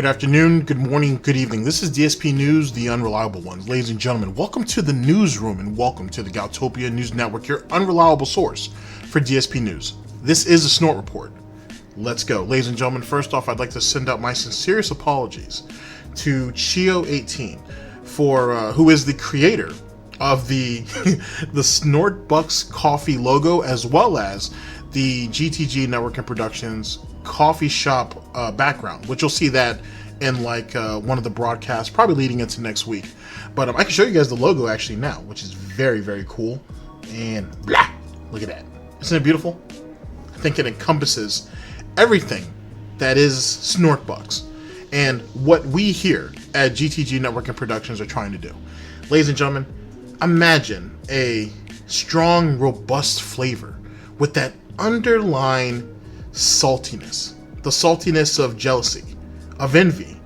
Good afternoon, good morning, good evening. This is DSP News, the unreliable one. Ladies and gentlemen, welcome to the newsroom and welcome to the Goutopia News Network, your unreliable source for DSP News. This is a Snort Report. Let's go. Ladies and gentlemen, first off, I'd like to send out my sincerest apologies to Chio18, who is the creator of the the Snort Bucks coffee logo, as well as the GTG Network and Productions coffee shop background, which you'll see that in like one of the broadcasts, probably leading into next week. But I can show you guys the logo actually now, which is very, very cool. And blah, look at that. Isn't it beautiful? I think it encompasses everything that is Snort Bucks and what we here at GTG Network and Productions are trying to do. Ladies and gentlemen, imagine a strong, robust flavor with that underlying saltiness, the saltiness of jealousy, of envy,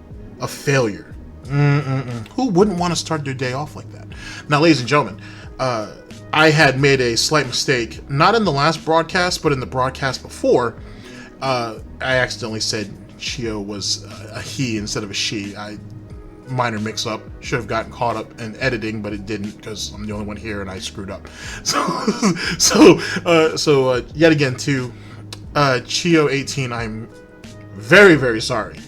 of failure. Who wouldn't want to start their day off like that? Now, ladies and gentlemen, I had made a slight mistake, not in the last broadcast, but in the broadcast before. I accidentally said Chio was a he instead of a she. Minor mix-up. Should have gotten caught up in editing, but it didn't because I'm the only one here and I screwed up. So yet again to Chio18, I'm very, very sorry.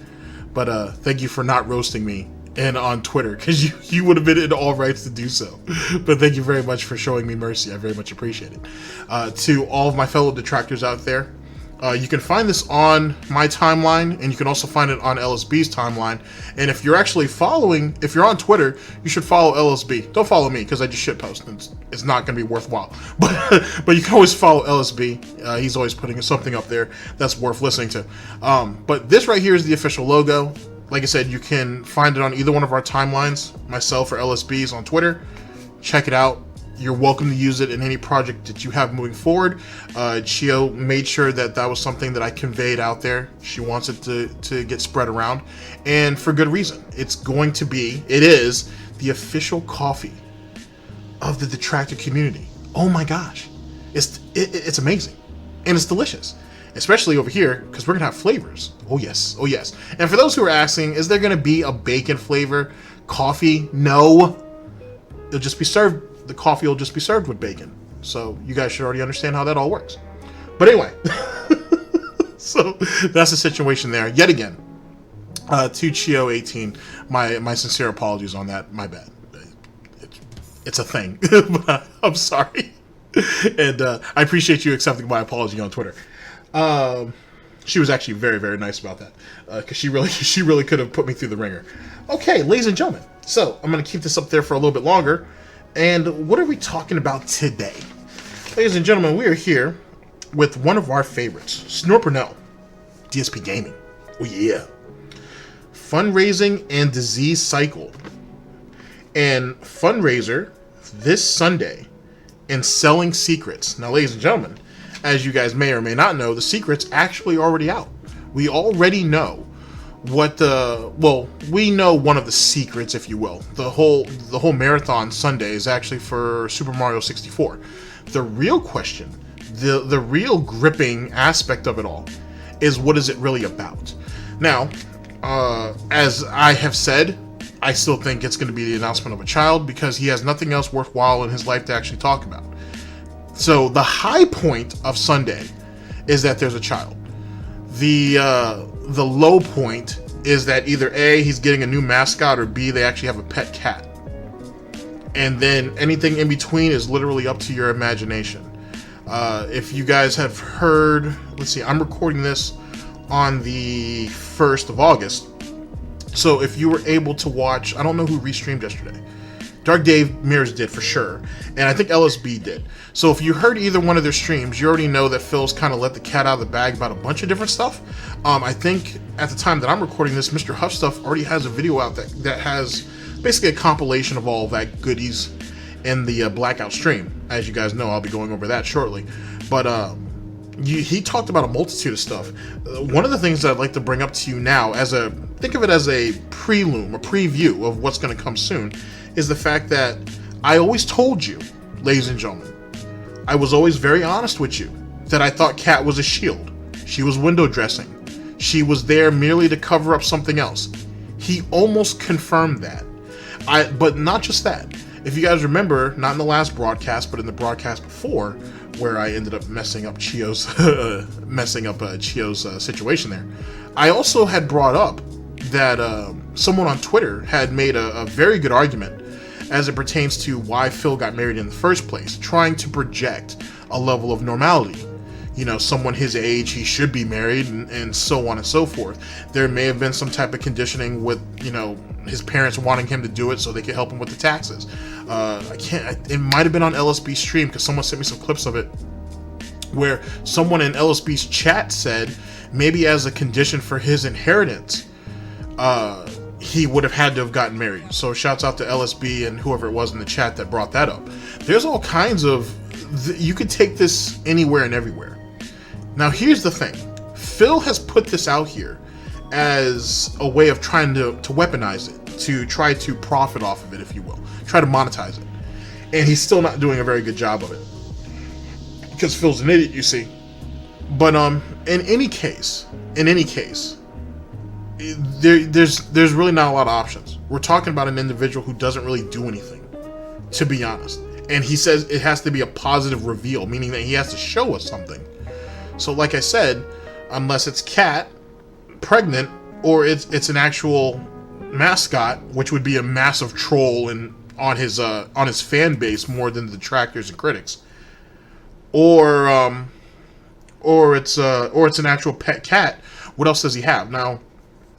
But thank you for not roasting me and on Twitter, because you would have been in all rights to do so. But thank you very much for showing me mercy. I very much appreciate it. To all of my fellow detractors out there, you can find this on my timeline, and you can also find it on LSB's timeline. And if you're actually following, if you're on Twitter, you should follow LSB. Don't follow me, because I just shitpost. It's not going to be worthwhile. But you can always follow LSB. He's always putting something up there that's worth listening to. But this right here is the official logo. Like I said, you can find it on either one of our timelines, myself or LSB's on Twitter. Check it out. You're welcome to use it in any project that you have moving forward. Chio made sure that was something that I conveyed out there. She wants it to get spread around, and for good reason. It is the official coffee of the Detractor community. Oh my gosh, it's amazing, and it's delicious, especially over here because we're gonna have flavors. Oh yes, oh yes. And for those who are asking, is there gonna be a bacon flavor coffee? No, it'll just be served. The coffee will just be served with bacon. So you guys should already understand how that all works. But anyway, so that's the situation there. Yet again, to Chio18, my sincere apologies on that. My bad. It's a thing. But I'm sorry. And I appreciate you accepting my apology on Twitter. She was actually very, very nice about that. Because she really could have put me through the ringer. Okay, ladies and gentlemen. So I'm going to keep this up there for a little bit longer. And what are we talking about today? Ladies and gentlemen, we are here with one of our favorites, Snort Burnell, Dspgaming. Oh yeah. Fundraising and disease cycle. And Fundraiser this Sunday in selling secrets. Now, ladies and gentlemen, as you guys may or may not know, the secret's actually already out. We already know we know one of the secrets, if you will. The whole marathon Sunday is actually for Super Mario 64. The real question, the real gripping aspect of it all, is what is it really about? Now, as I have said, I still think it's going to be the announcement of a child because he has nothing else worthwhile in his life to actually talk about. So the high point of Sunday is that there's a child. The low point is that either A, he's getting a new mascot, or B, they actually have a pet cat. And then anything in between is literally up to your imagination. If you guys have heard, let's see, I'm recording this on the 1st of August. So if you were able to watch, I don't know who restreamed yesterday. Dark Dave Mears did for sure, and I think LSB did. So if you heard either one of their streams, you already know that Phil's kind of let the cat out of the bag about a bunch of different stuff. I think at the time that I'm recording this, Mrhuth Stuff already has a video out that has basically a compilation of all of that goodies in the Blackout stream. As you guys know, I'll be going over that shortly. But he talked about a multitude of stuff. One of the things that I'd like to bring up to you now, think of it as a prelude, a preview of what's going to come soon, is the fact that I always told you, ladies and gentlemen, I was always very honest with you, that I thought Kat was a shield. She was window dressing. She was there merely to cover up something else. He almost confirmed that. But not just that. If you guys remember, not in the last broadcast, but in the broadcast before, where I ended up messing up Chio's situation there, I also had brought up that someone on Twitter had made a very good argument as it pertains to why Phil got married in the first place, trying to project a level of normality. You know, someone his age, he should be married, and so on and so forth. There may have been some type of conditioning with, you know, his parents wanting him to do it so they could help him with the taxes. It might have been on LSB stream, because someone sent me some clips of it, where someone in LSB's chat said maybe as a condition for his inheritance, he would have had to have gotten married. So shouts out to LSB and whoever it was in the chat that brought that up. There's all kinds of... you could take this anywhere and everywhere. Now here's the thing. Phil has put this out here as a way of trying to weaponize it, to try to profit off of it, if you will. Try to monetize it. And he's still not doing a very good job of it. Because Phil's an idiot, you see. But in any case, there's really not a lot of options. We're talking about an individual who doesn't really do anything, to be honest. And he says it has to be a positive reveal, meaning that he has to show us something. So like I said, unless it's Kat pregnant, or it's an actual mascot, which would be a massive troll and on his fan base more than the detractors and critics, or it's an actual pet cat. What else does he have? Now,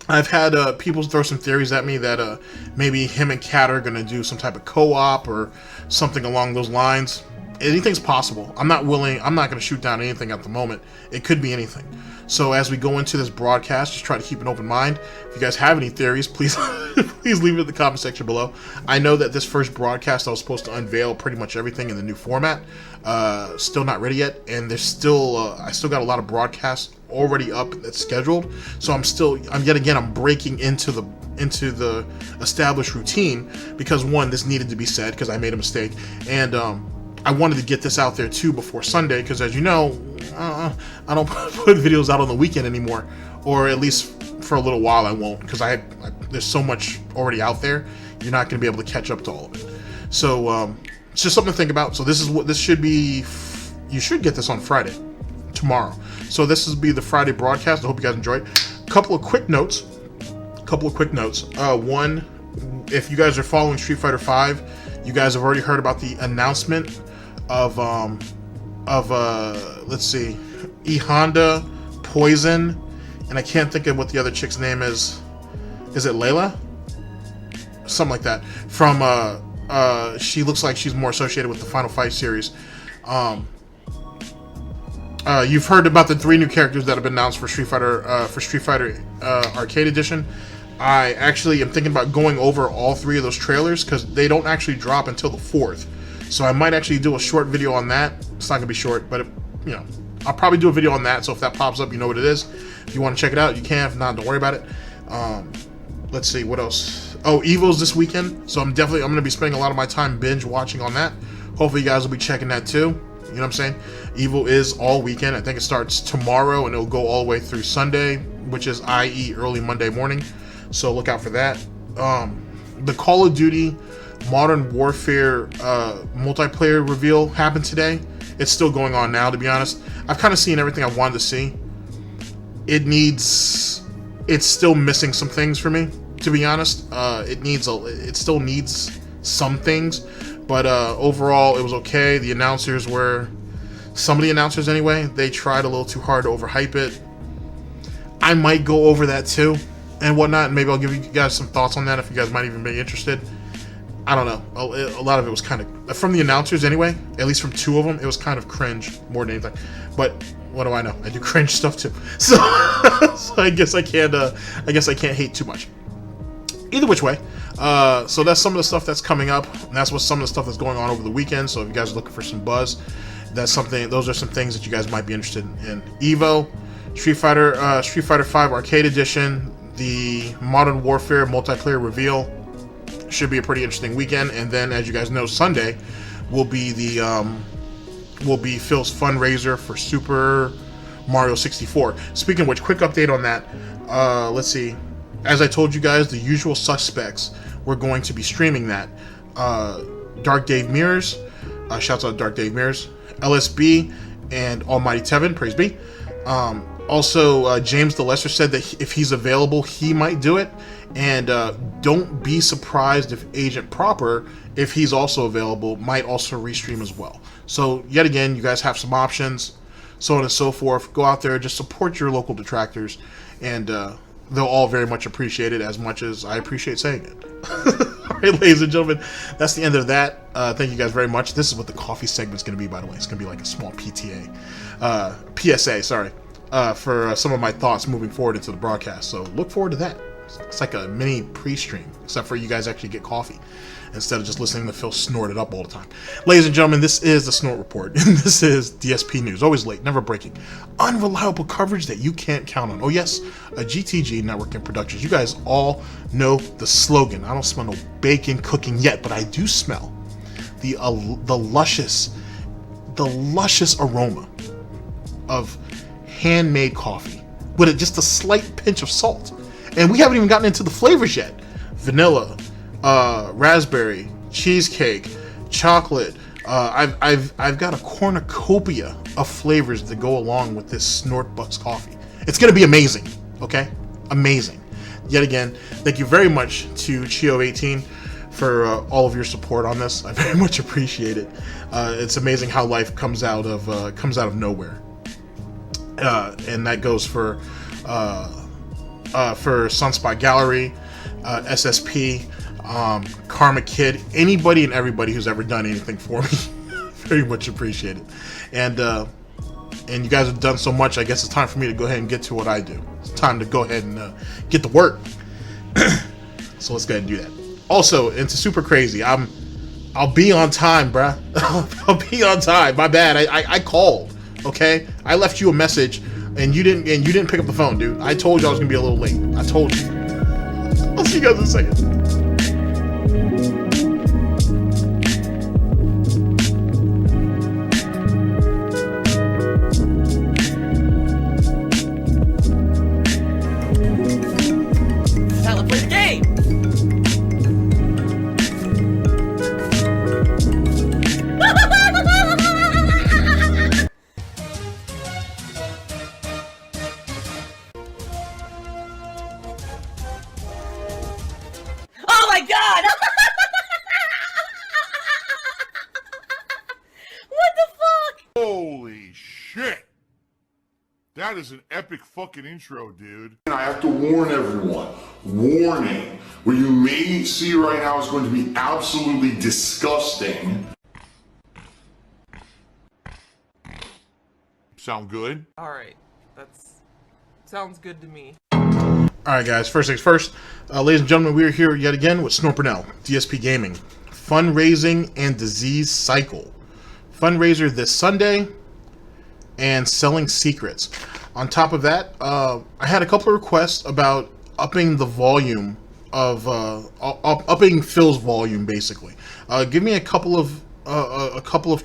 I've had people throw some theories at me that maybe him and Kat are gonna do some type of co-op or something along those lines. Anything's possible. I'm not gonna shoot down anything at the moment. It could be anything. So as we go into this broadcast, just try to keep an open mind. If you guys have any theories, please please leave it in the comment section below. I know that this first broadcast I was supposed to unveil pretty much everything in the new format. Still not ready yet, and there's still I still got a lot of broadcasts already up that's scheduled. So I'm breaking into the established routine, because one, this needed to be said because I made a mistake, and I wanted to get this out there too before Sunday, because as you know, I don't put videos out on the weekend anymore, or at least for a little while I won't, because there's so much already out there. You're not going to be able to catch up to all of it. So it's just something to think about. So this should be, you should get this on Friday, tomorrow. So this will be the Friday broadcast. I hope you guys enjoyed. Couple of quick notes. One, if you guys are following Street Fighter V, you guys have already heard about the announcement of let's see, E Honda, Poison, and I can't think of what the other chick's name is. Is it Layla? Something like that. From she looks like she's more associated with the Final Fight series. You've heard about the 3 new characters that have been announced for Street Fighter Arcade Edition. I actually am thinking about going over all 3 of those trailers, because they don't actually drop until the 4th. So I might actually do a short video on that. It's not gonna be short, but I'll probably do a video on that. So if that pops up, you know what it is. If you want to check it out, you can. If not, don't worry about it. Let's see, what else? Oh, Evo's this weekend, so I'm gonna be spending a lot of my time binge watching on that. Hopefully you guys will be checking that too. You know what I'm saying? Evo is all weekend. I think it starts tomorrow and it'll go all the way through Sunday, which is i.e. early Monday morning. So look out for that. The Call of Duty Modern Warfare multiplayer reveal happened today. It's still going on now, to be honest. I've kind of seen everything I wanted to see. It's still missing some things for me, to be honest. It still needs some things, but overall it was okay. The announcers were, some of the announcers anyway, they tried a little too hard to overhype it. I might go over that too and whatnot, and maybe I'll give you guys some thoughts on that if you guys might even be interested. I don't know. A lot of it was kind of, from the announcers anyway, at least from 2 of them, it was kind of cringe more than anything. But what do I know? I do cringe stuff too. So, so I guess I can't hate too much. Either which way. So that's some of the stuff that's coming up, and that's what some of the stuff that's going on over the weekend. So if you guys are looking for some buzz, those are some things that you guys might be interested in. Evo, Street Fighter V Arcade Edition, the Modern Warfare multiplayer reveal. Should be a pretty interesting weekend. And then, as you guys know, Sunday will be Phil's fundraiser for Super Mario 64. Speaking of which, quick update on that. Let's see. As I told you guys, the usual suspects were going to be streaming that. Dark Dave Mears, shouts out Dark Dave Mears, LSB, and Almighty Tevin, praise be. Also, James the Lesser said that if he's available, he might do it. And don't be surprised if Agent Proper, if he's also available, might also restream as well. So, yet again, you guys have some options, so on and so forth. Go out there, just support your local detractors, and they'll all very much appreciate it as much as I appreciate saying it. All right, ladies and gentlemen, that's the end of that. Thank you guys very much. This is what the coffee segment's going to be, by the way. It's going to be like a small PSA, sorry, for some of my thoughts moving forward into the broadcast. So look forward to that. It's like a mini pre-stream, except for you guys actually get coffee instead of just listening to Phil snort it up all the time. Ladies and gentlemen, this is the Snort Report, and this is DSP News. Always late, never breaking. Unreliable coverage that you can't count on. Oh yes, a GTG Networking Productions. You guys all know the slogan. I don't smell no bacon cooking yet, but I do smell the luscious aroma of handmade coffee with just a slight pinch of salt. And we haven't even gotten into the flavors yet. Vanilla, raspberry, cheesecake, chocolate. I've got a cornucopia of flavors that go along with this Snort Bucks coffee. It's gonna be amazing, okay? Amazing. Yet again, thank you very much to Chio18 for all of your support on this. I very much appreciate it. It's amazing how life comes out of nowhere, and that goes for Sunspot Gallery, SSP, Karma Kid, anybody and everybody who's ever done anything for me. Very much appreciate it. And you guys have done so much, I guess it's time for me to go ahead and get to what I do. It's time to go ahead and get to work. So let's go ahead and do that. Also, into super crazy, I'll be on time, bruh. I'll be on time. My bad. I called, okay? I left you a message and you didn't pick up the phone, dude. I told you I was gonna be a little late. I told you. I'll see you guys in a second. That is an epic fucking intro, dude. And I have to warn everyone, warning, what you may see right now is going to be absolutely disgusting. Sound good? Alright, sounds good to me. Alright guys, first things first, ladies and gentlemen, we are here yet again with Snort Burnell, Dspgaming, fundraising and disease cycle. Fundraiser this Sunday, and selling secrets. On top of that, I had a couple of requests about upping the volume of upping Phil's volume, basically. Give me a couple of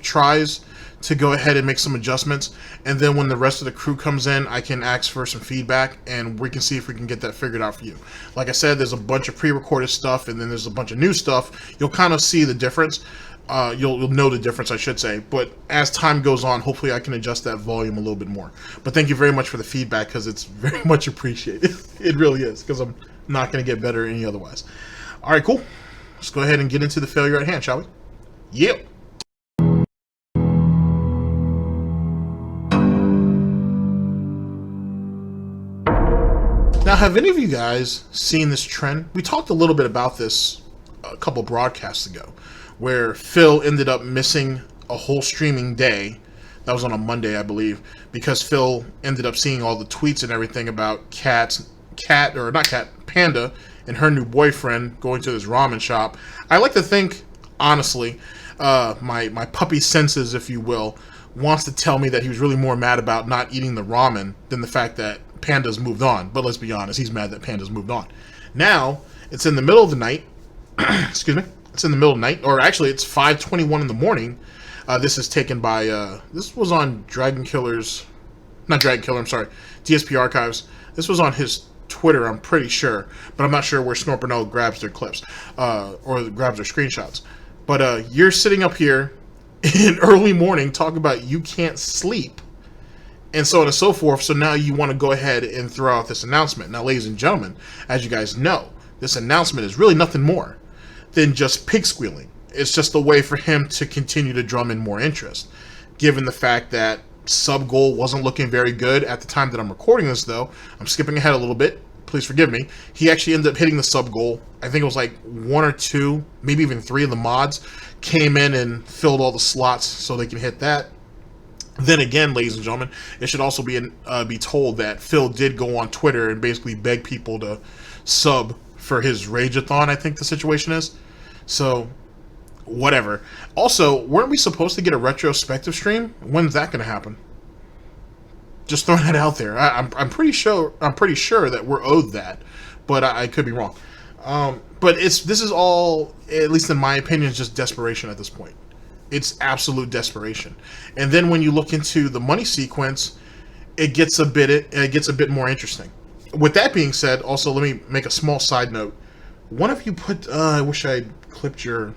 tries to go ahead and make some adjustments, and then when the rest of the crew comes in, I can ask for some feedback, and we can see if we can get that figured out for you. Like I said, there's a bunch of pre-recorded stuff, and then there's a bunch of new stuff. You'll kind of see the difference. You'll know the difference, I should say. But as time goes on, hopefully I can adjust that volume a little bit more. But thank you very much for the feedback, because it's very much appreciated. It really is, because I'm not going to get better any otherwise. All right, cool. Let's go ahead and get into the failure at hand, shall we? Yep. Now, have any of you guys seen this trend? We talked a little bit about this a couple broadcasts ago, where Phil ended up missing a whole streaming day. That was on a Monday, I believe, because Phil ended up seeing all the tweets and everything about Panda and her new boyfriend going to this ramen shop. I like to think, honestly, my puppy senses, if you will, wants to tell me that he was really more mad about not eating the ramen than the fact that Panda's moved on. But let's be honest, he's mad that Panda's moved on. Now, it's in the middle of the night. Excuse me. It's in the middle of the night, or actually it's 5:21 in the morning. This is taken by, this was on DSP Archives. This was on his Twitter, I'm pretty sure, but I'm not sure where Snort Burnell grabs their clips, or grabs their screenshots. But you're sitting up here in early morning talking about you can't sleep, and so on and so forth, so now you want to go ahead and throw out this announcement. Now, ladies and gentlemen, as you guys know, this announcement is really nothing more than just pig squealing. It's just a way for him to continue to drum in more interest. Given the fact that sub goal wasn't looking very good at the time that I'm recording this, though, I'm skipping ahead a little bit. Please forgive me. He actually ended up hitting the sub goal. I think it was like 1 or 2, maybe even 3 of the mods came in and filled all the slots so they can hit that. Then again, ladies and gentlemen, it should also be told that Phil did go on Twitter and basically beg people to sub for his Rageathon, I think the situation is. So, whatever. Also, weren't we supposed to get a retrospective stream? When's that going to happen? Just throwing that out there. I'm pretty sure that we're owed that, but I could be wrong. But this is all, at least in my opinion, is just desperation at this point. It's absolute desperation. And then when you look into the money sequence, it gets a bit more interesting. With that being said, also let me make a small side note. One of you put, I wish I clipped your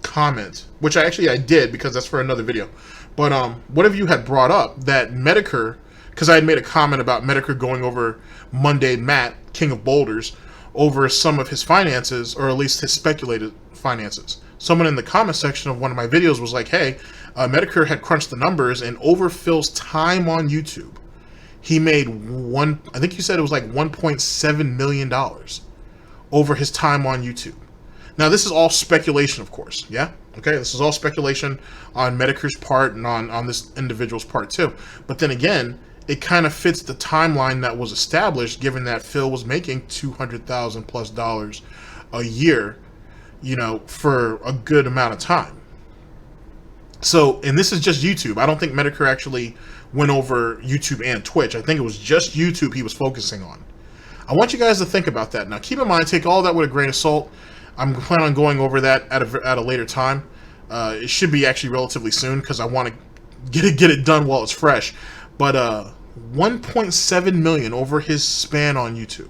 comment, which I did because that's for another video. But one of you had brought up that Mtcdood, because I had made a comment about Mtcdood going over Monday Matt, King of Boulders, over some of his finances, or at least his speculated finances. Someone in the comment section of one of my videos was like, hey, Mtcdood had crunched the numbers, and over Phil's time on YouTube, he made I think you said it was like $1.7 million over his time on YouTube. Now, this is all speculation, of course, yeah? Okay, this is all speculation on Mtcdood's part and on this individual's part, too. But then again, it kind of fits the timeline that was established, given that Phil was making $200,000 plus a year, you know, for a good amount of time. So, and this is just YouTube. I don't think Mtcdood actually went over YouTube and Twitch. I think it was just YouTube he was focusing on. I want you guys to think about that. Now, keep in mind, take all that with a grain of salt. I'm planning on going over that at a later time. It should be actually relatively soon because I want to get it done while it's fresh. But 1.7 million over his span on YouTube.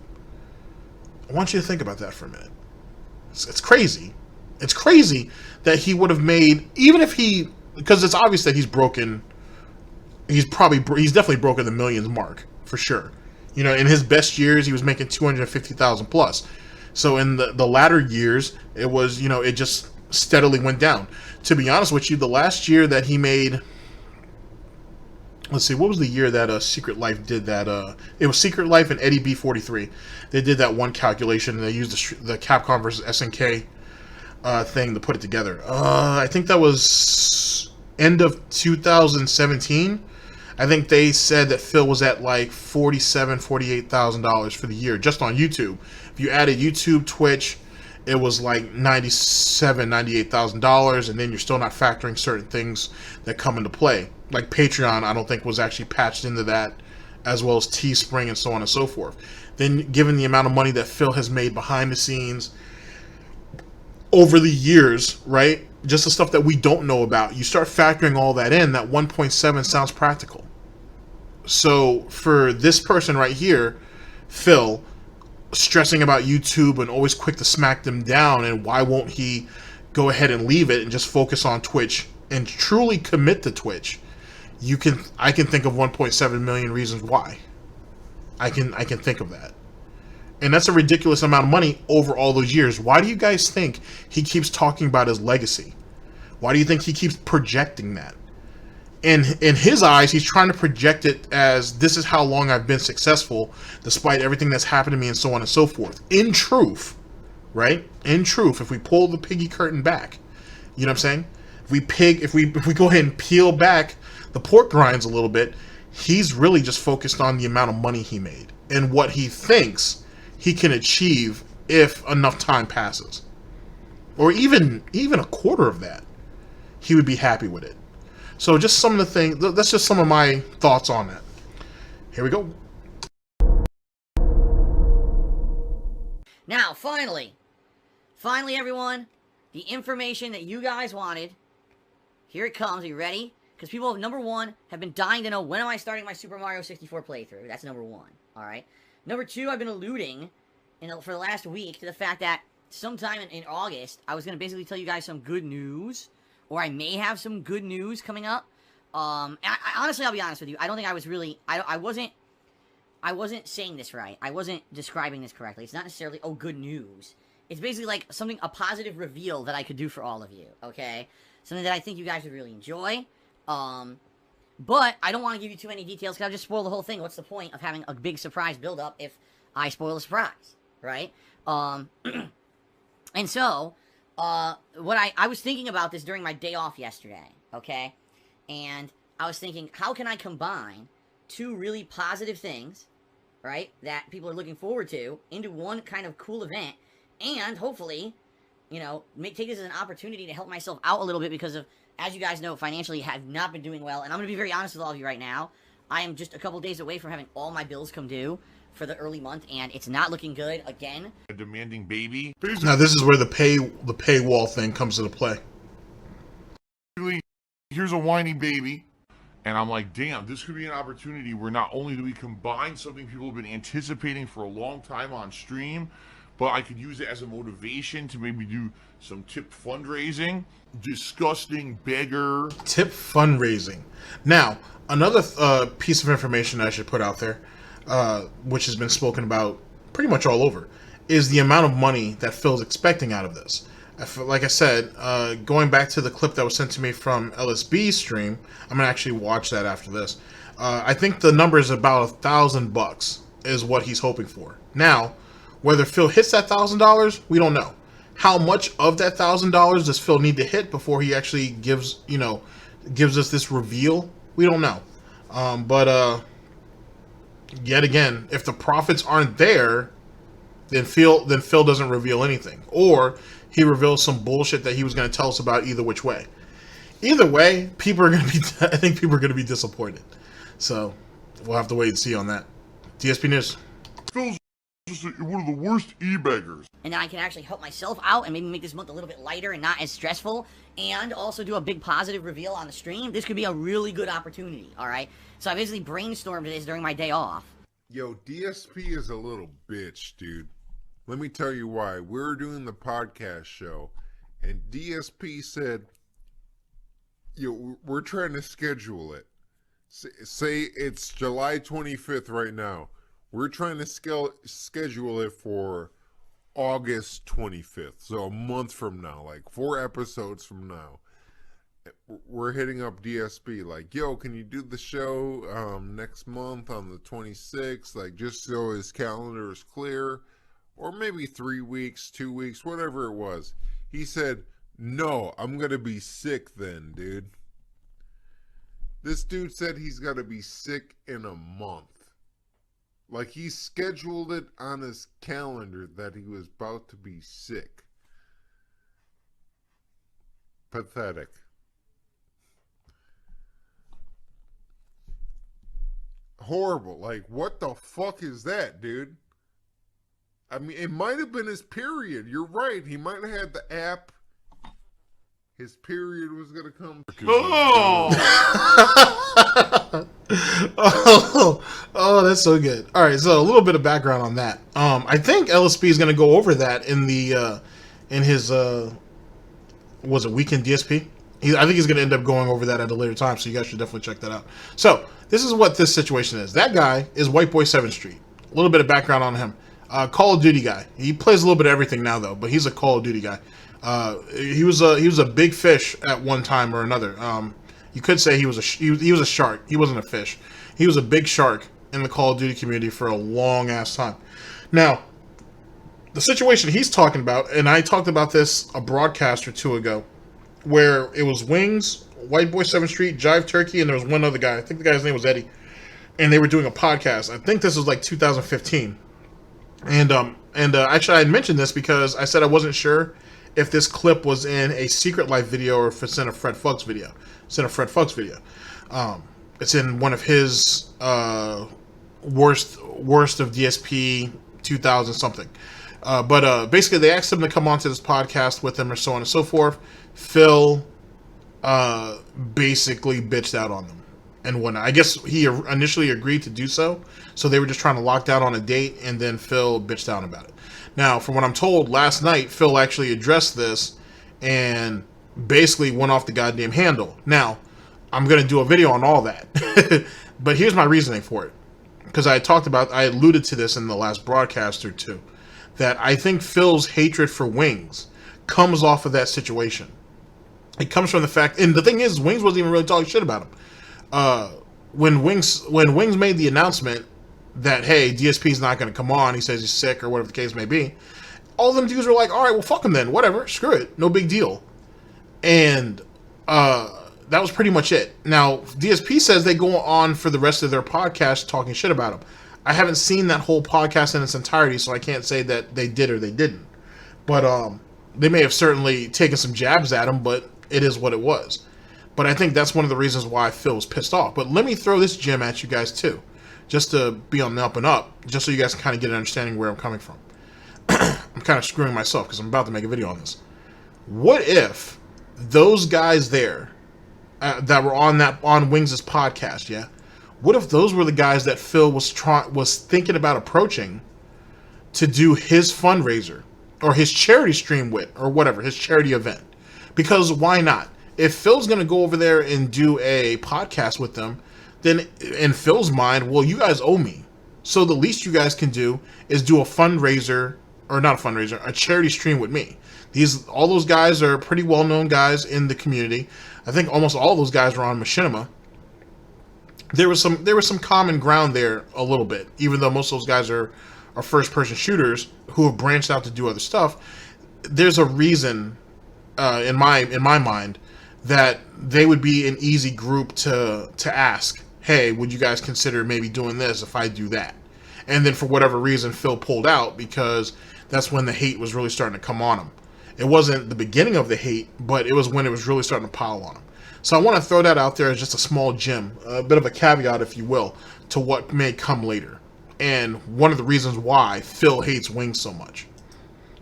I want you to think about that for a minute. It's crazy. It's crazy that he would have made, even if he, because it's obvious that he's broken. He's definitely broken the millions mark for sure. You know, in his best years, he was making 250,000 plus. So in the latter years, it was, you know, it just steadily went down. To be honest with you, the last year that he made, let's see, what was the year that Secret Life did that? It was Secret Life and Eddie B43. They did that one calculation, and they used the Capcom versus S.N.K. Thing to put it together. I think that was end of 2017. I think they said that Phil was at like $47,000, $48,000 for the year just on YouTube. If you added YouTube, Twitch, it was like $97,000, $98,000, and then you're still not factoring certain things that come into play. Like Patreon, I don't think was actually patched into that, as well as Teespring and so on and so forth. Then, given the amount of money that Phil has made behind the scenes over the years, right? Just the stuff that we don't know about. You start factoring all that in, that 1.7 sounds practical. So for this person right here, Phil, stressing about YouTube and always quick to smack them down, and why won't he go ahead and leave it and just focus on Twitch and truly commit to Twitch? I can think of 1.7 million reasons why. I can think of that. And that's a ridiculous amount of money over all those years. Why do you guys think he keeps talking about his legacy? Why do you think he keeps projecting that? in his eyes, he's trying to project it as this is how long I've been successful, despite everything that's happened to me, and so on and so forth. In truth, right? In truth, if we pull the piggy curtain back, you know what I'm saying? If we go ahead and peel back the pork rinds a little bit, he's really just focused on the amount of money he made and what he thinks he can achieve if enough time passes, or even a quarter of that, he would be happy with it. So just some of the things. That's just some of my thoughts on that. Here we go. Now, finally, everyone, the information that you guys wanted. Here it comes. Are you ready? Because people, number one, have been dying to know, when am I starting my Super Mario 64 playthrough? That's number one. All right. Number two, I've been alluding for the last week to the fact that sometime in August, I was going to basically tell you guys some good news, or I may have some good news coming up. Honestly, I'll be honest with you. I don't think I was really, I wasn't saying this right. I wasn't describing this correctly. It's not necessarily, oh, good news. It's basically like a positive reveal that I could do for all of you, okay? Something that I think you guys would really enjoy. But I don't want to give you too many details because I'll just spoil the whole thing. What's the point of having a big surprise build-up if I spoil the surprise, right? And so, what I was thinking about this during my day off yesterday, okay? And I was thinking, how can I combine two really positive things, right, that people are looking forward to into one kind of cool event, and hopefully, you know, take this as an opportunity to help myself out a little bit because of, as you guys know, financially have not been doing well. And I'm going to be very honest with all of you right now. I am just a couple days away from having all my bills come due for the early month, and it's not looking good again. A demanding baby. Now this is where the paywall thing comes into play. Here's a whiny baby. And I'm like, damn, this could be an opportunity where not only do we combine something people have been anticipating for a long time on stream, but I could use it as a motivation to maybe do some tip fundraising. Disgusting beggar. Tip fundraising. Now, another piece of information I should put out there, which has been spoken about pretty much all over, is the amount of money that Phil's expecting out of this. Like I said, going back to the clip that was sent to me from LSB's stream, I'm gonna actually watch that after this. I think the number is about $1,000 is what he's hoping for. Now, whether Phil hits that $1,000, we don't know. How much of that $1,000 does Phil need to hit before he actually gives us this reveal? We don't know. But yet again, if the profits aren't there, then Phil doesn't reveal anything, or he reveals some bullshit that he was going to tell us about. Either which way. Either way, people are going to be. I think people are going to be disappointed. So we'll have to wait and see on that. DSP News. Phil's just one of the worst e-beggars. And then I can actually help myself out and maybe make this month a little bit lighter and not as stressful, and also do a big positive reveal on the stream. This could be a really good opportunity, alright? So I basically brainstormed this during my day off. Yo, DSP is a little bitch, dude. Let me tell you why. We're doing the podcast show, and DSP said, yo, we're trying to schedule it. Say it's July 25th right now. We're trying to schedule it for August 25th. So a month from now, like 4 episodes from now. We're hitting up DSP like, yo, can you do the show next month on the 26th? Like, just so his calendar is clear. Or maybe 3 weeks, 2 weeks, whatever it was. He said, no, I'm going to be sick then, dude. This dude said he's got to be sick in a month. Like, he scheduled it on his calendar that he was about to be sick. Pathetic. Horrible. Like, what the fuck is that, dude? I mean, it might have been his period. You're right. He might have had the app. His period was going to come. Oh, that's so good. All right, so a little bit of background on that. I think LSP is going to go over that in the in his was it Weekend DSP? I think he's going to end up going over that at a later time, so you guys should definitely check that out. So this is what this situation is. That guy is White Boy 7th Street. A little bit of background on him. Call of Duty guy. He plays a little bit of everything now though, but he's a Call of Duty guy. He was a big fish at one time or another. You could say he was a shark. He wasn't a fish. He was a big shark in the Call of Duty community for a long ass time. Now, the situation he's talking about, and I talked about this a broadcast or two ago, where it was Wings, White Boy 7th Street, Jive Turkey, and there was one other guy. I think the guy's name was Eddie. And they were doing a podcast. I think this was like 2015. And actually, I had mentioned this because I said I wasn't sure if this clip was in a Secret Life video or if it's in a Fred Fucks video. It's in a Fred Fucks video. It's in one of his worst of DSP 2000 something. But basically, they asked him to come onto this podcast with him or so on and so forth. Phil basically bitched out on them and whatnot. I guess he initially agreed to do so. So they were just trying to lock down on a date, and then Phil bitched out about it. Now, from what I'm told, last night, Phil actually addressed this and basically went off the goddamn handle. Now, I'm going to do a video on all that. But here's my reasoning for it. Because I alluded to this in the last broadcast or two, that I think Phil's hatred for Wings comes off of that situation. It comes from the fact, and the thing is, Wings wasn't even really talking shit about him. When Wings made the announcement that, hey, DSP's not going to come on, he says he's sick or whatever the case may be, all of them dudes were like, all right, well, fuck him then, whatever, screw it, no big deal. And that was pretty much it. Now, DSP says they go on for the rest of their podcast talking shit about him. I haven't seen that whole podcast in its entirety, so I can't say that they did or they didn't. But they may have certainly taken some jabs at him, but it is what it was. But I think that's one of the reasons why Phil was pissed off. But let me throw this gem at you guys too, just to be on the up and up, just so you guys can kind of get an understanding where I'm coming from. I'm kind of screwing myself because I'm about to make a video on this. What if those guys there that were on Wings' podcast, yeah? What if those were the guys that Phil was thinking about approaching to do his fundraiser or his charity stream with, or whatever, his charity event? Because why not? If Phil's going to go over there and do a podcast with them, then in Phil's mind, well, you guys owe me. So the least you guys can do is do a fundraiser, or not a fundraiser, a charity stream with me. All those guys are pretty well-known guys in the community. I think almost all those guys were on Machinima. There was some common ground there a little bit, even though most of those guys are first-person shooters who have branched out to do other stuff. There's a reason, in my mind, that they would be an easy group to ask, hey, would you guys consider maybe doing this if I do that? And then for whatever reason, Phil pulled out because that's when the hate was really starting to come on him. It wasn't the beginning of the hate, but it was when it was really starting to pile on him. So I want to throw that out there as just a small gem, a bit of a caveat, if you will, to what may come later. And one of the reasons why Phil hates Wings so much,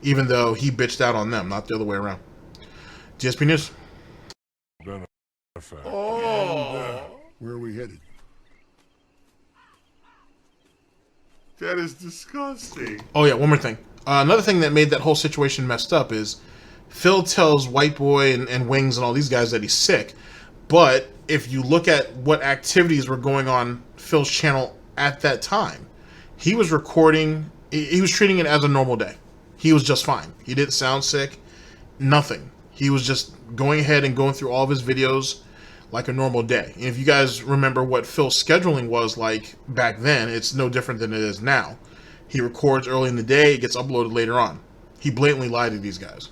even though he bitched out on them, not the other way around. DSP News. Where are we headed? That is disgusting. Oh yeah, one more thing. Another thing that made that whole situation messed up is Phil tells White Boy and Wings and all these guys that he's sick. But if you look at what activities were going on Phil's channel at that time, he was recording, he was treating it as a normal day. He was just fine. He didn't sound sick, nothing. He was just going ahead and going through all of his videos like a normal day. And if you guys remember what Phil's scheduling was like back then, it's no different than it is now. He records early in the day, it gets uploaded later on. He blatantly lied to these guys.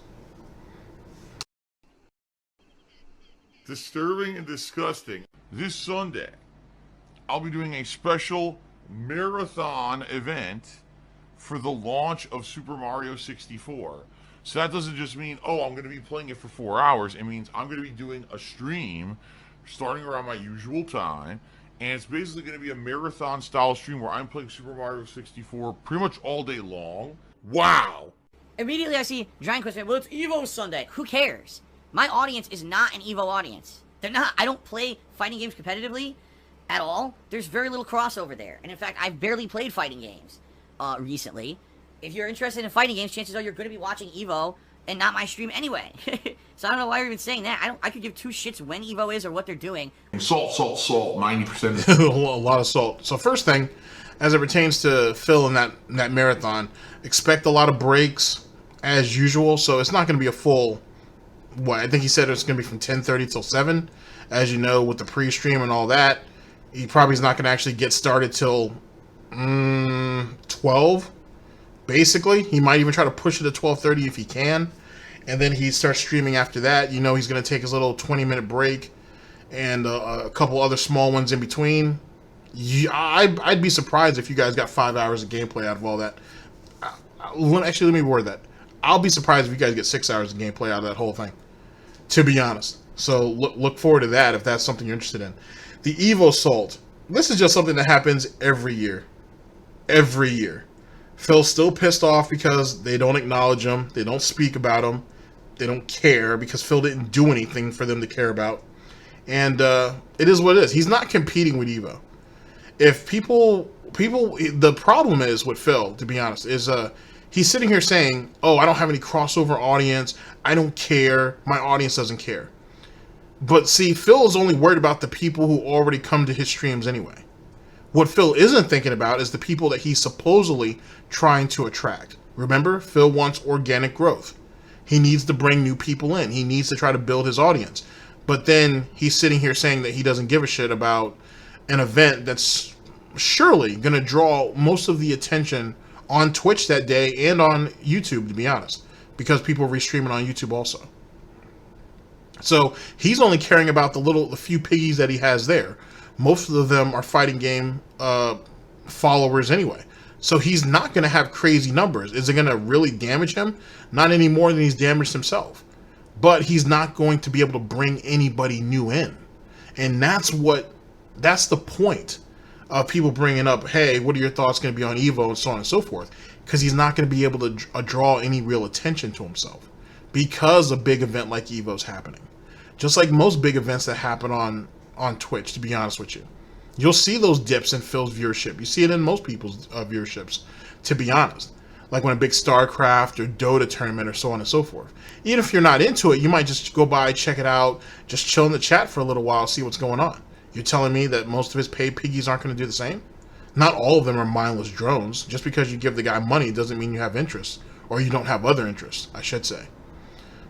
Disturbing and disgusting. This Sunday, I'll be doing a special marathon event for the launch of Super Mario 64. So that doesn't just mean, oh, I'm going to be playing it for 4 hours. It means I'm going to be doing a stream starting around my usual time. And it's basically going to be a marathon style stream where I'm playing Super Mario 64 pretty much all day long. Wow! Immediately I see Giant Quest, well, it's Evo Sunday. Who cares? My audience is not an Evo audience. They're not. I don't play fighting games competitively at all. There's very little crossover there. And in fact, I've barely played fighting games recently. If you're interested in fighting games, chances are you're going to be watching Evo and not my stream anyway. So I don't know why you're even saying that. I could give two shits when Evo is or what they're doing. Salt, 90%. A lot of salt. So first thing, as it pertains to Phil and that marathon, expect a lot of breaks as usual. So it's not going to be a full what I think he said it's going to be from 10:30 till 7. As you know, with the pre-stream and all that, he probably is not going to actually get started till 12. Basically, he might even try to push it to 12:30 if he can, and then he starts streaming after that. You know, he's going to take his little 20-minute break and a couple other small ones in between. I'd be surprised if you guys got 5 hours of gameplay out of all that. Actually, let me word that. I'll be surprised if you guys get 6 hours of gameplay out of that whole thing, to be honest. So look forward to that if that's something you're interested in. The Evo Salt. This is just something that happens every year. Every year. Phil's still pissed off because they don't acknowledge him. They don't speak about him. They don't care because Phil didn't do anything for them to care about. And it is what it is. He's not competing with Evo. If people, the problem is with Phil, to be honest, is he's sitting here saying, oh, I don't have any crossover audience. I don't care. My audience doesn't care. But see, Phil is only worried about the people who already come to his streams anyway. What Phil isn't thinking about is the people that he's supposedly trying to attract. Remember, Phil wants organic growth. He needs to bring new people in. He needs to try to build his audience. But then he's sitting here saying that he doesn't give a shit about an event that's surely going to draw most of the attention on Twitch that day and on YouTube, to be honest, because people are restreaming on YouTube also. So he's only caring about the few piggies that he has there. Most of them are fighting game followers anyway. So he's not going to have crazy numbers. Is it going to really damage him? Not any more than he's damaged himself. But he's not going to be able to bring anybody new in. And that's the point of people bringing up, hey, what are your thoughts going to be on Evo and so on and so forth? Because he's not going to be able to draw any real attention to himself because a big event like Evo is happening. Just like most big events that happen on Twitch, to be honest with you. You'll see those dips in Phil's viewership. You see it in most people's viewerships, to be honest. Like when a big StarCraft or Dota tournament or so on and so forth. Even if you're not into it, you might just go by, check it out, just chill in the chat for a little while, see what's going on. You're telling me that most of his paid piggies aren't going to do the same? Not all of them are mindless drones. Just because you give the guy money doesn't mean you have interests. Or you don't have other interests, I should say.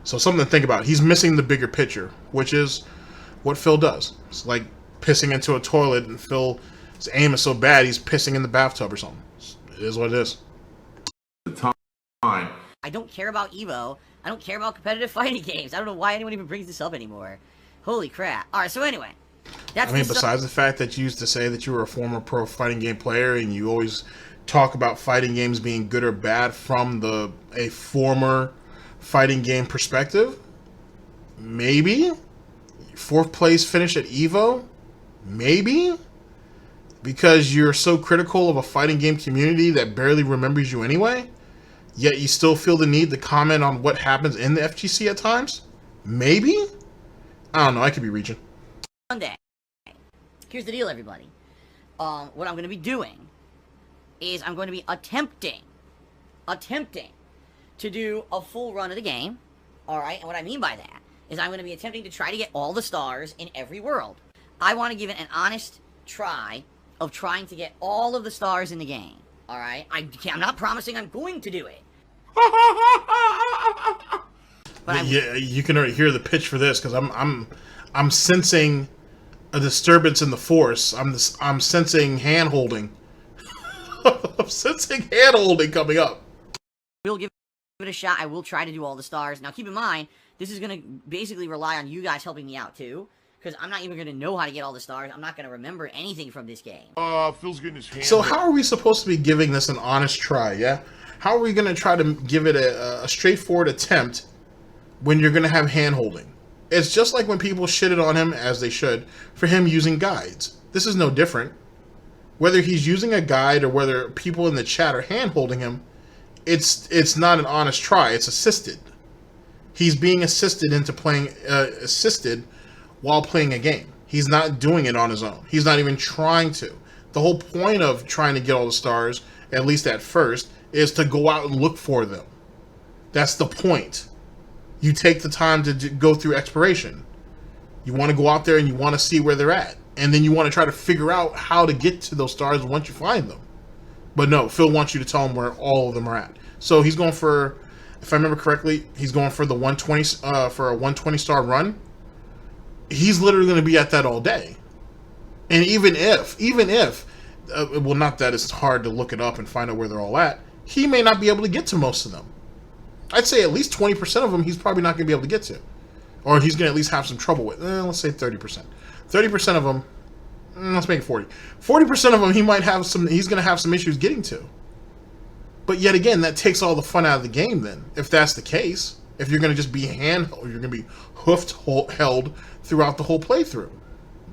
So something to think about. He's missing the bigger picture, which is what Phil does. It's like pissing into a toilet and Phil's aim is so bad he's pissing in the bathtub or something. It is what it is. I don't care about Evo. I don't care about competitive fighting games. I don't know why anyone even brings this up anymore. Holy crap. Alright, so anyway. Besides the fact that you used to say that you were a former pro fighting game player and you always talk about fighting games being good or bad from a former fighting game perspective, maybe 4th place finish at Evo, maybe because you're so critical of a fighting game community that barely remembers you anyway, yet you still feel the need to comment on what happens in the FGC at times, maybe. I don't know, I could be reaching. Monday. Here's the deal, everybody. What I'm going to be doing is I'm going to be attempting to do a full run of the game. Alright, and what I mean by that is I'm going to be attempting to try to get all the stars in every world. I want to give it an honest try of trying to get all of the stars in the game. Alright? I'm not promising I'm going to do it. But yeah, you can already hear the pitch for this because I'm sensing a disturbance in the force. I'm sensing hand holding. I'm sensing hand holding coming up. We'll give it a shot. I will try to do all the stars. Now keep in mind, this is going to basically rely on you guys helping me out too. Because I'm not even going to know how to get all the stars. I'm not going to remember anything from this game. Phil's getting his hand. So how are we supposed to be giving this an honest try, yeah? How are we going to try to give it a straightforward attempt when you're going to have hand holding? It's just like when people shitted on him, as they should, for him using guides. This is no different. Whether he's using a guide or whether people in the chat are hand holding him, it's not an honest try. It's assisted. He's being assisted into playing assisted while playing a game. He's not doing it on his own. He's not even trying to. The whole point of trying to get all the stars, at least at first, is to go out and look for them. That's the point. You take the time to go through exploration. You want to go out there and you want to see where they're at. And then you want to try to figure out how to get to those stars once you find them. But no, Phil wants you to tell him where all of them are at. So he's going for if I remember correctly, he's going for the 120 for a 120 star run. He's literally going to be at that all day. And even if, well, not that it's hard to look it up and find out where they're all at, he may not be able to get to most of them. I'd say at least 20% of them he's probably not going to be able to get to. Or he's going to at least have some trouble with. Let's say 30%. 30% of them, let's make it 40. 40% of them he might have some, he's going to have some issues getting to. But yet again, that takes all the fun out of the game then, if that's the case. If you're going to just be handheld, you're going to be held throughout the whole playthrough.